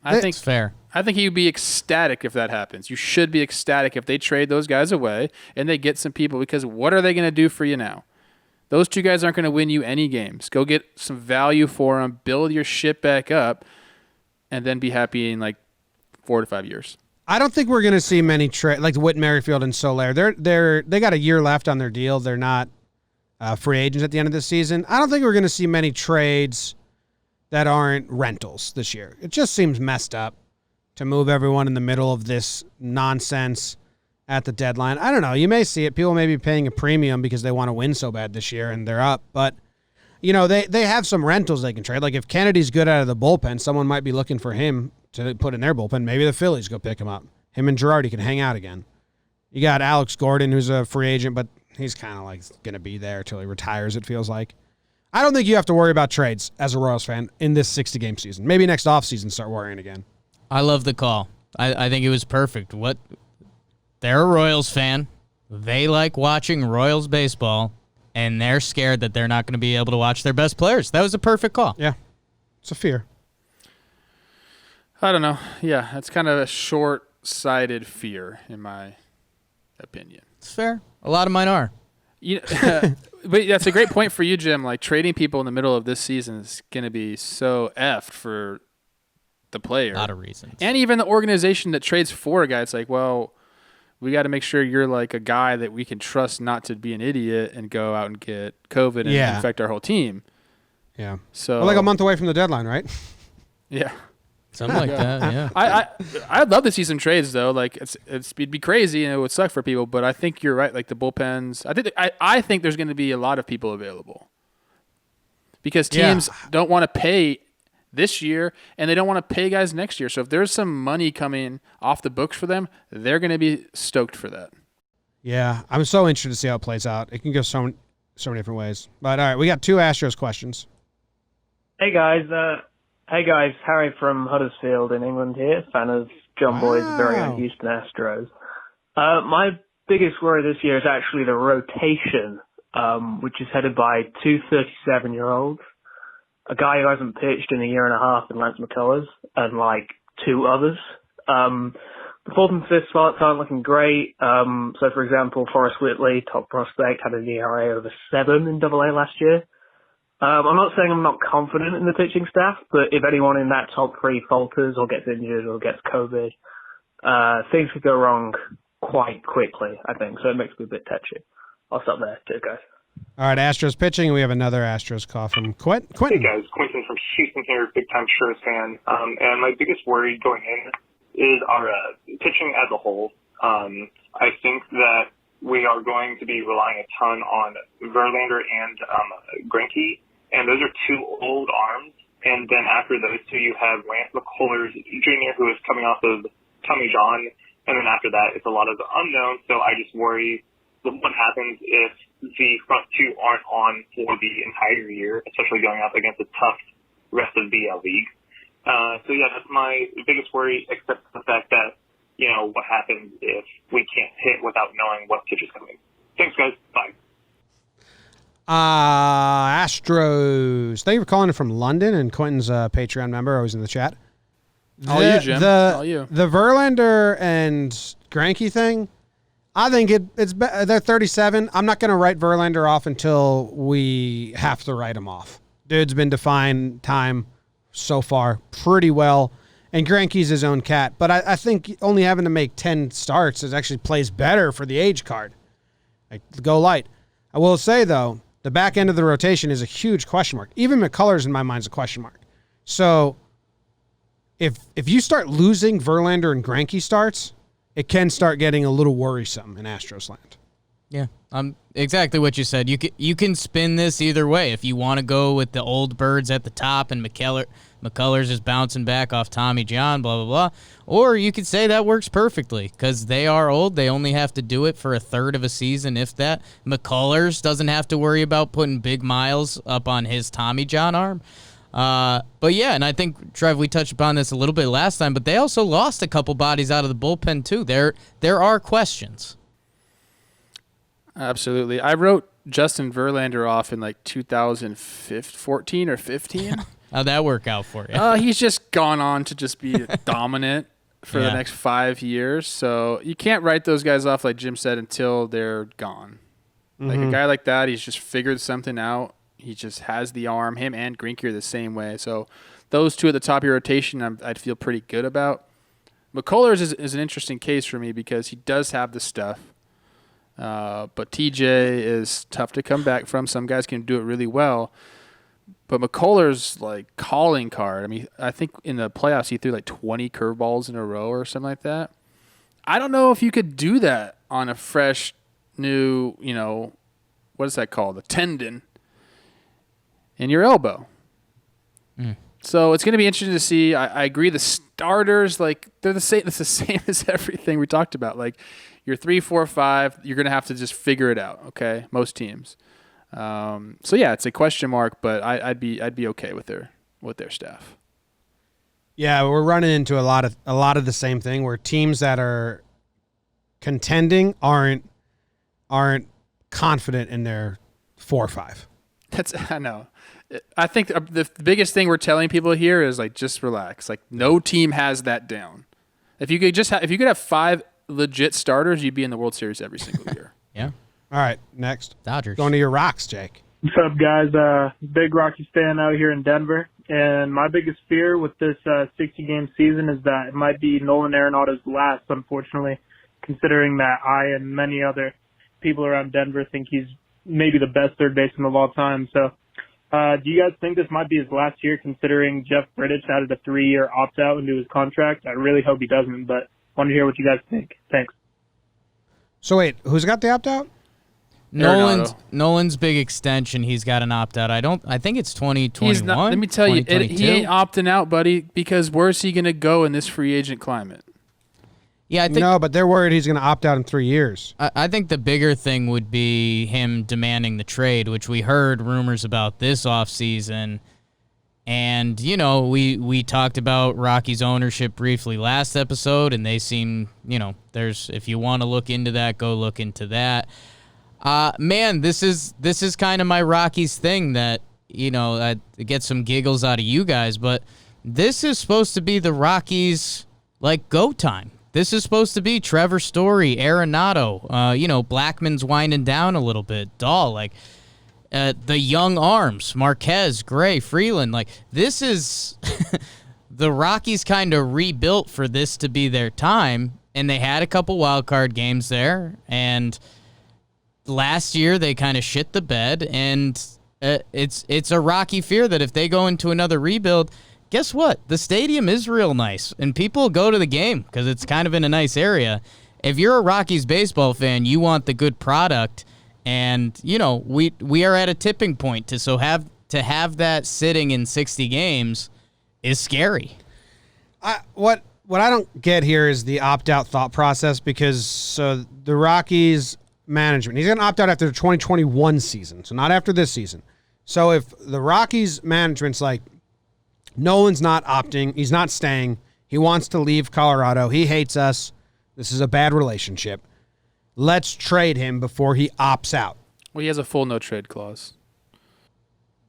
I think it's fair. I think you'd be ecstatic if that happens. You should be ecstatic if they trade those guys away and they get some people, because what are they going to do for you now? Those two guys aren't going to win you any games. Go get some value for them, build your shit back up, and then be happy in like 4 to 5 years. I don't think we're going to see many trade like Whit Merrifield and Soler. They got a year left on their deal. They're not free agents at the end of the season. I don't think we're going to see many trades that aren't rentals this year. It just seems messed up to move everyone in the middle of this nonsense at the deadline. I don't know. You may see it. People may be paying a premium because they want to win so bad this year and they're up. But, they have some rentals they can trade. Like if Kennedy's good out of the bullpen, someone might be looking for him to put in their bullpen. Maybe the Phillies go pick him up. Him and Girardi can hang out again. You got Alex Gordon, who's a free agent, but he's kind of like going to be there till he retires, it feels like. I don't think you have to worry about trades as a Royals fan in this 60-game season. Maybe next offseason start worrying again. I love the call. I think it was perfect. They're a Royals fan. They like watching Royals baseball, and they're scared that they're not going to be able to watch their best players. That was a perfect call. Yeah. It's a fear. I don't know. Yeah, it's kind of a short-sighted fear, in my opinion. It's fair. A lot of mine are. But that's a great point for you, Jim. Like, trading people in the middle of this season is going to be so effed for the player. A lot of reasons. And even the organization that trades for a guy. It's like, well, we got to make sure you're like a guy that we can trust not to be an idiot and go out and get COVID and infect our whole team. Yeah. So we're like a month away from the deadline, right? Yeah. Something like that, yeah. I'd love to see some trades though. Like it'd be crazy and it would suck for people, but I think you're right. Like the bullpens, I think there's going to be a lot of people available because teams don't want to pay this year and they don't want to pay guys next year. So if there's some money coming off the books for them, they're going to be stoked for that. Yeah, I'm so interested to see how it plays out. It can go so many different ways. But all right, we got 2 Astros questions. Hey guys, Harry from Huddersfield in England here, fan of Jomboy's very own Houston Astros. My biggest worry this year is actually the rotation, which is headed by 2 37-year-olds, a guy who hasn't pitched in a year and a half in Lance McCullers, and like 2 others. The 4th and 5th spots aren't looking great. So for example, Forrest Whitley, top prospect, had an ERA over 7 in AA last year. I'm not saying I'm not confident in the pitching staff, but if anyone in that top 3 falters or gets injured or gets COVID, things could go wrong quite quickly, I think. So it makes me a bit touchy. I'll stop there. Cheers, guys. All right, Astros pitching, and we have another Astros call from Quentin. Hey, guys. Quentin from Houston here, big-time Astros fan. And my biggest worry going in is our pitching as a whole. I think that we are going to be relying a ton on Verlander and Grinky. And those are 2 old arms. And then after those 2, you have Lance McCullers Jr., who is coming off of Tommy John. And then after that, it's a lot of the unknown. So I just worry what happens if the front 2 aren't on for the entire year, especially going up against a tough rest of the BL League. So yeah, that's my biggest worry, except for the fact that, what happens if we can't hit without knowing what pitch is coming. Thanks, guys. Bye. Astros. Thank you for calling in from London, and Quentin's a Patreon member, always in the chat. All you, Jim. All you. The Verlander and Granky thing, I think they're 37. I'm not going to write Verlander off until we have to write him off. Dude's been defined time so far pretty well, and Granky's his own cat. But I think only having to make 10 starts actually plays better for the age card. Like, go light. I will say, though, the back end of the rotation is a huge question mark. Even McCullers, in my mind, is a question mark. So if you start losing Verlander and Granky starts, it can start getting a little worrisome in Astros land. Yeah, exactly what you said. You can spin this either way. If you want to go with the old birds at the top and McCullers is bouncing back off Tommy John, blah, blah, blah. Or you could say that works perfectly because they are old. They only have to do it for a third of a season, if that. McCullers doesn't have to worry about putting big miles up on his Tommy John arm. But yeah, and I think, Trev, we touched upon this a little bit last time, but they also lost a couple bodies out of the bullpen too. There are questions. Absolutely. I wrote Justin Verlander off in like 2014 or 15. How'd that work out for you? He's just gone on to just be dominant for the next 5 years. So you can't write those guys off, like Jim said, until they're gone. Mm-hmm. Like a guy like that, he's just figured something out. He just has the arm. Him and Grinky are the same way. So those 2 at the top of your rotation, I'd feel pretty good about. McCullers is an interesting case for me because he does have the stuff. But TJ is tough to come back from. Some guys can do it really well. But McCullers like calling card. I mean, I think in the playoffs he threw like 20 curveballs in a row or something like that. I don't know if you could do that on a fresh, new, what is that called? A tendon in your elbow. So it's going to be interesting to see. I agree. The starters, like they're the same. It's the same as everything we talked about. Like your 3, 4, 5, you're going to have to just figure it out. Okay, most teams. So yeah, it's a question mark, but I'd be okay with their staff. Yeah, we're running into a lot of the same thing where teams that are contending aren't confident in their 4 or 5. I know. I think the biggest thing we're telling people here is like just relax. Like no team has that down. If you could have 5 legit starters, you'd be in the World Series every single year. Yeah. All right, next. Dodgers. Going to your Rocks, Jake. What's up, guys? Big Rockies fan out here in Denver. And my biggest fear with this 60-game season is that it might be Nolan Arenado's last, unfortunately, considering that I and many other people around Denver think he's maybe the best third baseman of all time. So do you guys think this might be his last year, considering Jeff Bridich added a 3-year opt-out into his contract? I really hope he doesn't, but want to hear what you guys think. Thanks. So wait, who's got the opt-out? Nolan's big extension. He's got an opt-out. I think it's 2021. Let me tell you, he ain't opting out, buddy, because where's he going to go in this free agent climate? Yeah, I think no, but they're worried he's going to opt out in 3 years. I think the bigger thing would be him demanding the trade, which we heard rumors about this offseason. And, we talked about Rockies ownership briefly last episode, and they seem, if you want to look into that, go look into that. Man, this is kind of my Rockies thing that, I get some giggles out of you guys, but this is supposed to be the Rockies, go time. This is supposed to be Trevor Story, Arenado, Blackman's winding down a little bit, Dahl, the young arms, Marquez, Gray, Freeland, this is the Rockies kind of rebuilt for this to be their time, and they had a couple wild card games there, and last year they kind of shit the bed, and it's a Rocky fear that if they go into another rebuild, guess what? The stadium is real nice, and people go to the game because it's kind of in a nice area. If you're a Rockies baseball fan, you want the good product, and we are at a tipping point to have that sitting in 60 games is scary. What I don't get here is the opt-out thought process, because the Rockies management, he's going to opt out after the 2021 season, so not after this season. So if the Rockies management's like, Nolan's not opting, he's not staying, he wants to leave Colorado, he hates us, this is a bad relationship, let's trade him before he opts out. Well, he has a full no-trade clause.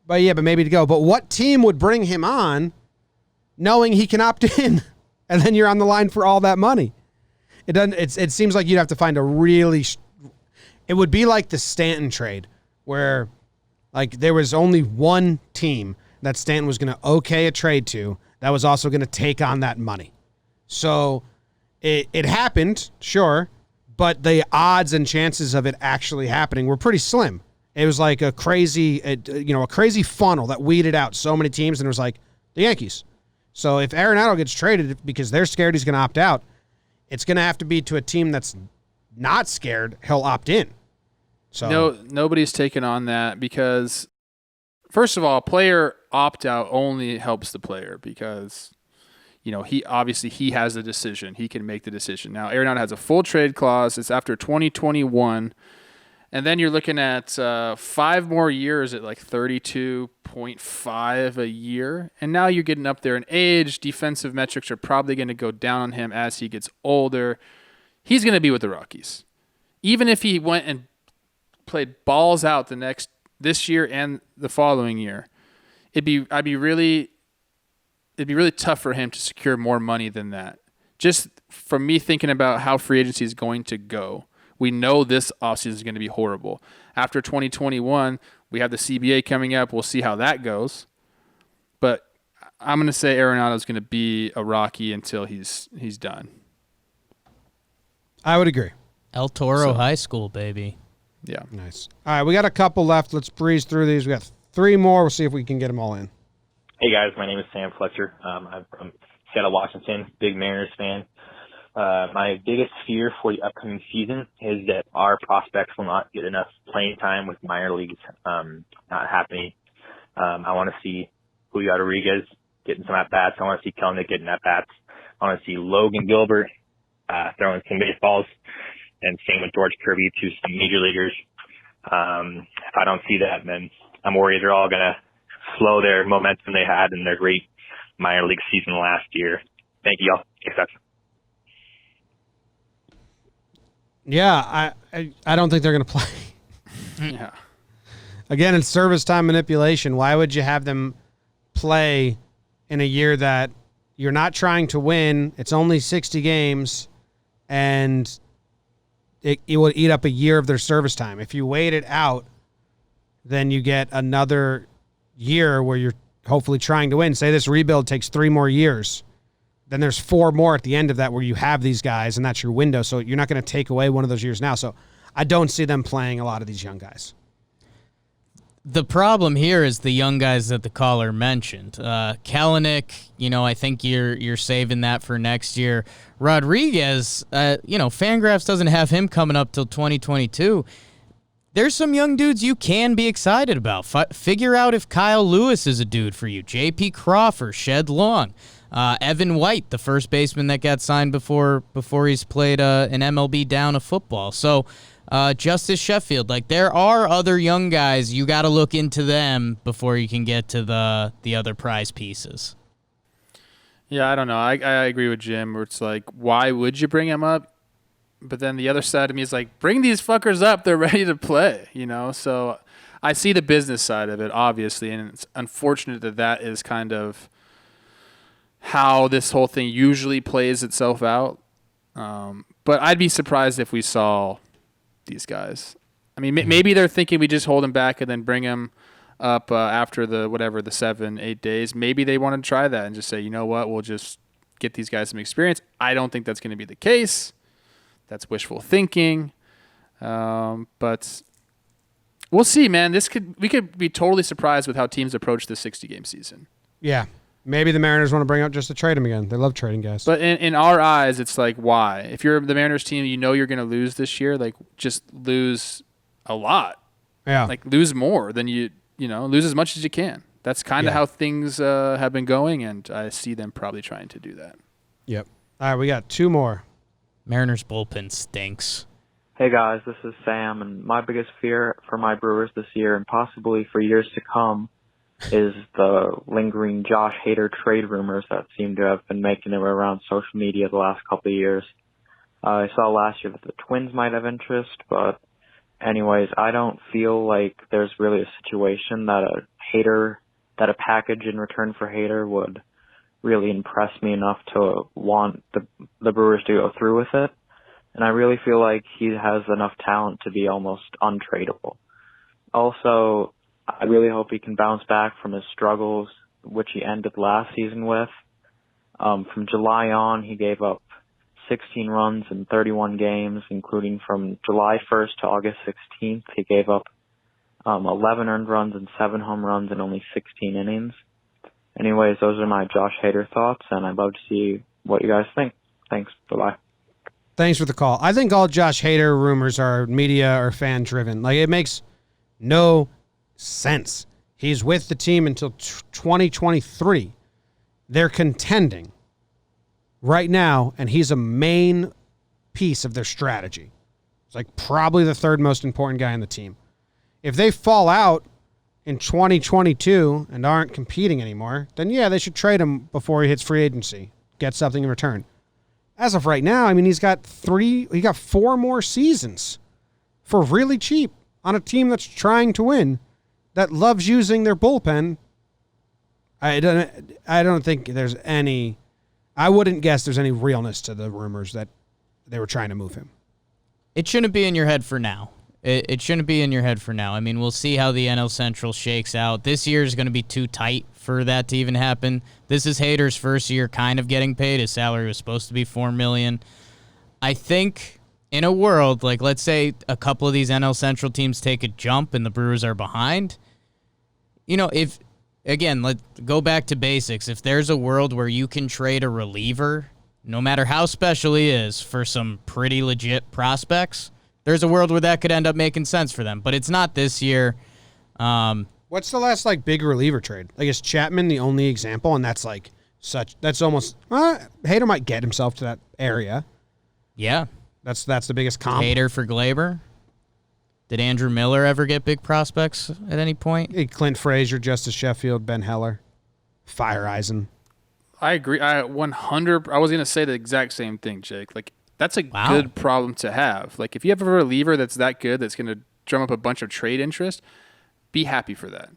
But maybe to go. But what team would bring him on knowing he can opt in, and then you're on the line for all that money? It doesn't. It seems like you'd have to find a really. It would be like the Stanton trade, where there was only one team that Stanton was going to okay a trade to that was also going to take on that money. So it happened, sure, but the odds and chances of it actually happening were pretty slim. It was like a crazy funnel that weeded out so many teams, and it was like the Yankees. So if Arenado gets traded because they're scared he's going to opt out, it's going to have to be to a team that's not scared he'll opt in. So nobody's taken on that because, first of all, player opt-out only helps the player because, he has the decision. He can make the decision. Now, Arenado has a full trade clause. It's after 2021. And then you're looking at 5 more years at 32.5 a year. And now you're getting up there in age. Defensive metrics are probably going to go down on him as he gets older. He's going to be with the Rockies. Even if he went and played balls out this year and the following year, it'd be really tough for him to secure more money than that. Just from me thinking about how free agency is going to go, we know this offseason is going to be horrible. After 2021, we have the CBA coming up. We'll see how that goes. But I'm going to say Arenado is going to be a Rocky until he's done. I would agree. El Toro High School, baby. Yeah. Nice. All right, we got a couple left. Let's breeze through these. We got 3 more. We'll see if we can get them all in. Hey guys, my name is Sam Fletcher. I'm from Seattle, Washington, big Mariners fan. My biggest fear for the upcoming season is that our prospects will not get enough playing time with minor leagues not happening. I want to see Julio Rodriguez getting some at-bats. I want to see Kelenic getting at-bats. I want to see Logan Gilbert throwing some baseballs, and same with George Kirby to some major leaguers. If I don't see that, then I'm worried they're all going to slow their momentum they had in their great minor league season last year. Thank you, y'all. Success. Yeah, I don't think they're going to play. Yeah. Again, it's service time manipulation. Why would you have them play in a year that you're not trying to win? It's only 60 games, and it would eat up a year of their service time. If you wait it out, then you get another year where you're hopefully trying to win. Say this rebuild takes 3 more years. Then there's 4 more at the end of that where you have these guys, and that's your window. So you're not going to take away one of those years now. So I don't see them playing a lot of these young guys. The problem here is the young guys that the caller mentioned. Kelenic, I think you're saving that for next year. Rodriguez, Fangraphs doesn't have him coming up till 2022. There's some young dudes you can be excited about. Figure out if Kyle Lewis is a dude for you. J.P. Crawford, Shed Long. Evan White, the first baseman that got signed before he's played an MLB down of football. So Justice Sheffield, there are other young guys. You got to look into them before you can get to the other prize pieces. Yeah, I don't know. I agree with Jim where it's like, why would you bring him up? But then the other side of me is like, bring these fuckers up. They're ready to play, So I see the business side of it, obviously, and it's unfortunate that is kind of how this whole thing usually plays itself out. But I'd be surprised if we saw these guys. I mean, maybe they're thinking we just hold them back and then bring them up after the 7-8 days. Maybe they want to try that and just say, you know what, we'll just get these guys some experience. I don't think that's going to be the case. That's wishful thinking. But we'll see, man. We could be totally surprised with how teams approach the 60-game season. Yeah. Maybe the Mariners want to bring up just to trade him again. They love trading guys. But in our eyes, it's like, why? If you're the Mariners team, you're going to lose this year, just lose a lot. Yeah. Lose more than lose as much as you can. That's kind of how things have been going, and I see them probably trying to do that. Yep. All right, we got 2 more. Mariners bullpen stinks. Hey guys, this is Sam, and my biggest fear for my Brewers this year and possibly for years to come is the lingering Josh Hader trade rumors that seem to have been making their way around social media the last couple of years. I saw last year that the Twins might have interest, but anyways, I don't feel like there's really a situation that a package in return for Hader would really impress me enough to want the Brewers to go through with it. And I really feel like he has enough talent to be almost untradeable. Also, I really hope he can bounce back from his struggles, which he ended last season with. From July on, he gave up 16 runs in 31 games, including from July 1st to August 16th. He gave up 11 earned runs and 7 home runs in only 16 innings. Anyways, those are my Josh Hader thoughts, and I'd love to see what you guys think. Thanks. Bye-bye. Thanks for the call. I think all Josh Hader rumors are media or fan-driven. It makes no sense. He's with the team until 2023. They're contending right now, and he's a main piece of their strategy. It's probably the 3rd most important guy on the team. If they fall out in 2022 and aren't competing anymore, then yeah, they should trade him before he hits free agency. Get something in return. As of right now, he's got 4 more seasons for really cheap on a team that's trying to win, that loves using their bullpen. I don't think there's any, I wouldn't guess there's any realness to the rumors that they were trying to move him. It shouldn't be in your head for now. It shouldn't be in your head for now. I mean, we'll see how the NL Central shakes out. This year is going to be too tight for that to even happen. This is Hader's first year kind of getting paid. His salary was supposed to be $4 million. I think in a world, let's say a couple of these NL Central teams take a jump and the Brewers are behind, if again, let's go back to basics. If there's a world where you can trade a reliever, no matter how special he is, for some pretty legit prospects, there's a world where that could end up making sense for them. But it's not this year. What's the last big reliever trade? Is Chapman the only example? And that's that's almost Hader might get himself to that area. Yeah, that's the biggest comp. Hader for Glaber. Did Andrew Miller ever get big prospects at any point? Clint Frazier, Justice Sheffield, Ben Heller, Fire Eisen. I agree. I was going to say the exact same thing, Jake. That's a good problem to have. If you have a reliever that's that good, that's going to drum up a bunch of trade interest, be happy for that.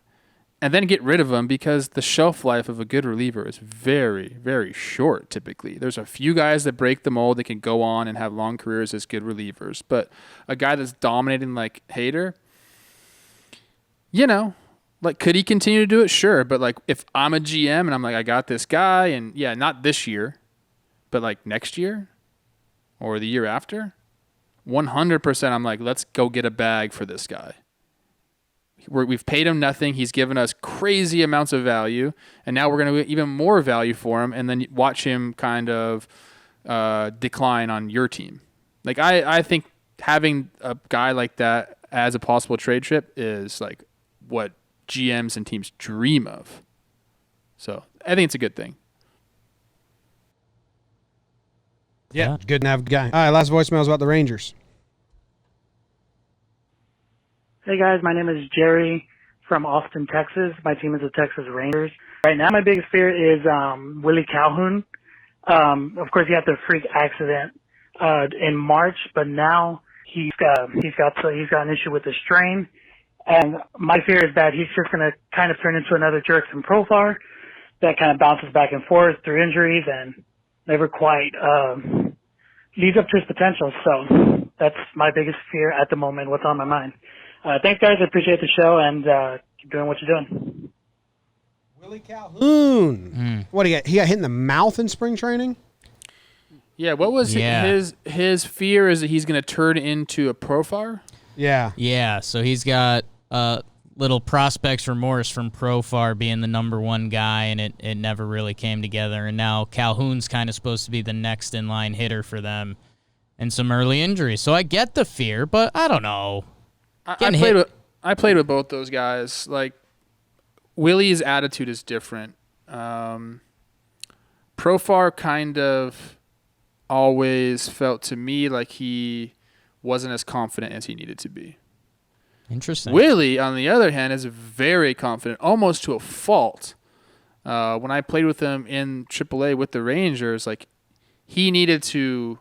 And then get rid of them, because the shelf life of a good reliever is very, very short typically. There's a few guys that break the mold that can go on and have long careers as good relievers. But a guy that's dominating like Hader, could he continue to do it? Sure. But if I'm a GM and I'm I got this guy, and not this year, but next year or the year after, 100% I'm let's go get a bag for this guy. We've paid him nothing. He's given us crazy amounts of value, and now we're going to get even more value for him, and then watch him kind of decline on your team. I think having a guy like that as a possible trade chip is what GMs and teams dream of. So I think it's a good thing. Yeah, good to have a guy. All right, last voicemail is about the Rangers. Hey guys, my name is Jerry from Austin, Texas. My team is the Texas Rangers. Right now, my biggest fear is Willie Calhoun. Of course, he had the freak accident in March, but now he's got an issue with the strain, and my fear is that he's just going to kind of turn into another Jurickson Profar that kind of bounces back and forth through injuries and never quite leads up to his potential. So that's my biggest fear at the moment. What's on my mind? Thanks, guys. I appreciate the show, and keep doing what you're doing. Willie Calhoun. What, he got hit in the mouth in spring training? Yeah, what was his fear is that he's going to turn into a Profar? Yeah. Yeah, so he's got little prospects remorse from Profar being the number one guy, and it never really came together. And now Calhoun's kind of supposed to be the next in-line hitter for them, and some early injuries. So I get the fear, but I don't know. I played with both those guys. Willie's attitude is different. Profar kind of always felt to me like he wasn't as confident as he needed to be. Interesting. Willie, on the other hand, is very confident, almost to a fault. When I played with him in AAA with the Rangers, he needed to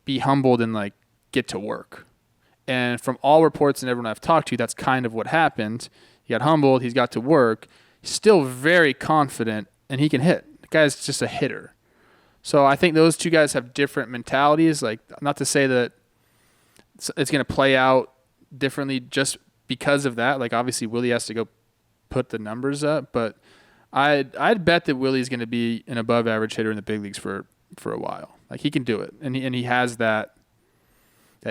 be humbled and get to work. And from all reports and everyone I've talked to, that's kind of what happened. He got humbled. He's got to work. He's still very confident, and he can hit. The guy's just a hitter. So I think those two guys have different mentalities. Not to say that it's going to play out differently just because of that. Obviously, Willie has to go put the numbers up. But I'd bet that Willie's going to be an above-average hitter in the big leagues for a while. He can do it, and he has that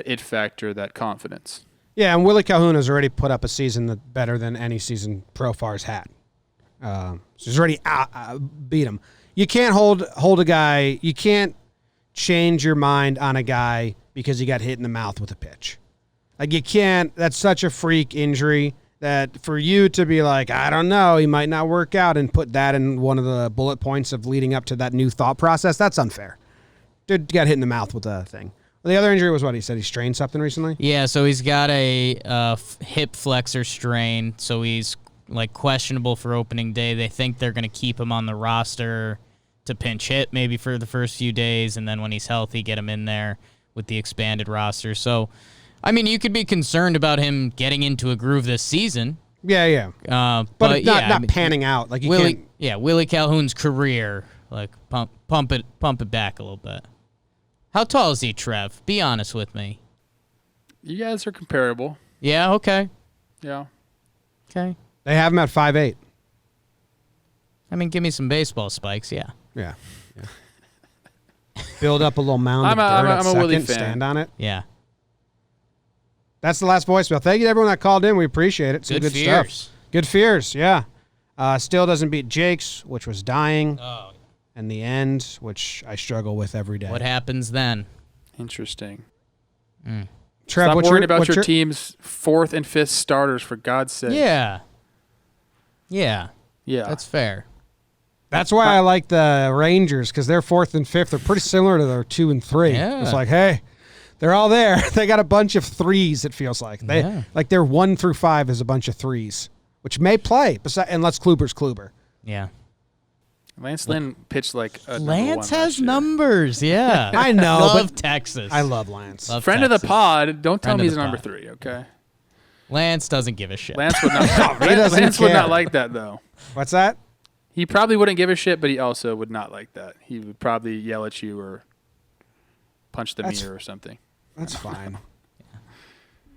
it factor, that confidence. Yeah, and Willie Calhoun has already put up a season better than any season Profar's had. So he's already beat him. You can't hold a guy. You can't change your mind on a guy because he got hit in the mouth with a pitch. You can't. That's such a freak injury that for you to be I don't know, he might not work out, and put that in one of the bullet points of leading up to that new thought process, that's unfair. Dude got hit in the mouth with a thing. The other injury was what? He said he strained something recently? Yeah, so he's got a hip flexor strain, so he's questionable for opening day. They think they're going to keep him on the roster to pinch hit maybe for the first few days, and then when he's healthy, get him in there with the expanded roster. So, you could be concerned about him getting into a groove this season. Yeah. But not panning out. Willie Calhoun's career, pump it back a little bit. How tall is he, Trev? Be honest with me. You guys are comparable. Yeah, okay. Yeah. Okay. They have him at 5'8". Give me some baseball spikes, yeah. Yeah. Build up a little mound of dirt at second, Willie fan. Stand on it. Yeah. That's the last voicemail. Thank you to everyone that called in. We appreciate it. Some good stuff. Good fears, yeah. Still doesn't beat Jake's, which was dying. Oh. And the end, which I struggle with every day. What happens then? Interesting. Trev, Stop worrying about your team's 4th and 5th starters, for God's sake. Yeah. Yeah. Yeah. That's fair. That's why I like the Rangers, because their 4th and 5th are pretty similar to their 2 and 3. Yeah. It's like, hey, they're all there. They got a bunch of 3s, it feels like. Like their 1 through 5 is a bunch of 3s, which may play, unless Kluber's Kluber. Yeah. Lance Lynn pitched like a Lance has numbers, yeah. I know, love but Texas. I love Lance. Friend of the pod, don't tell me he's number 3, okay? Lance doesn't give a shit. Lance would not. He doesn't Lance would care. not like that, though. What's that? He probably wouldn't give a shit, but he also would not like that. He would probably yell at you or punch the mirror or something. That's fine.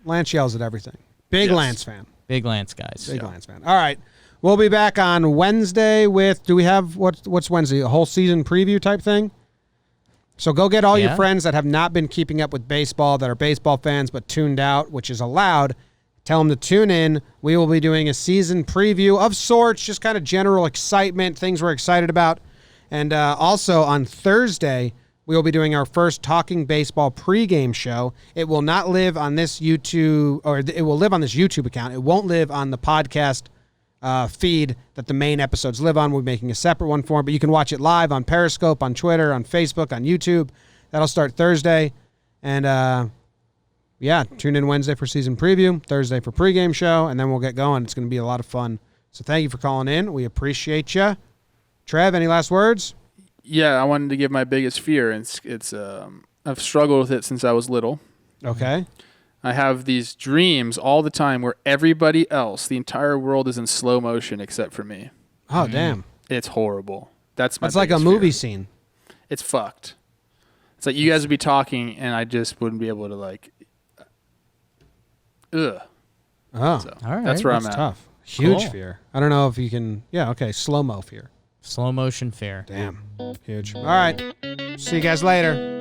Lance yells at everything. Big Yes. Lance fan. Big Lance guys. Big Lance fan. All right. We'll be back on Wednesday with, do we have, what's Wednesday? A whole season preview type thing? So go get all your friends that have not been keeping up with baseball, that are baseball fans but tuned out, which is allowed. Tell them to tune in. We will be doing a season preview of sorts, just kind of general excitement, things we're excited about. And also on Thursday, we will be doing our first Talking Baseball pregame show. It will not live on this YouTube, or it will live on this YouTube account. It won't live on the podcast feed that the main episodes live on. We're making a separate one for it, but you can watch it live on Periscope, on Twitter, on Facebook, on YouTube. That'll start Thursday. And tune in Wednesday for season preview, Thursday for pregame show, and then we'll get going. It's going to be a lot of fun. So thank you for calling in. We appreciate you. Trev, any last words? Yeah, I wanted to give my biggest fear, and it's I've struggled with it since I was little. Okay. I have these dreams all the time where everybody else, the entire world, is in slow motion except for me. Oh, damn. It's horrible. That's my That's like a biggest movie fear. scene. It's fucked. It's like you guys would be talking, and I just wouldn't be able to, like, ugh. Oh, So, all right. that's where That's I'm at. tough. Huge Cool. fear. I don't know if you can, slow-mo fear. Slow motion fear. Damn. Huge. All right. See you guys later.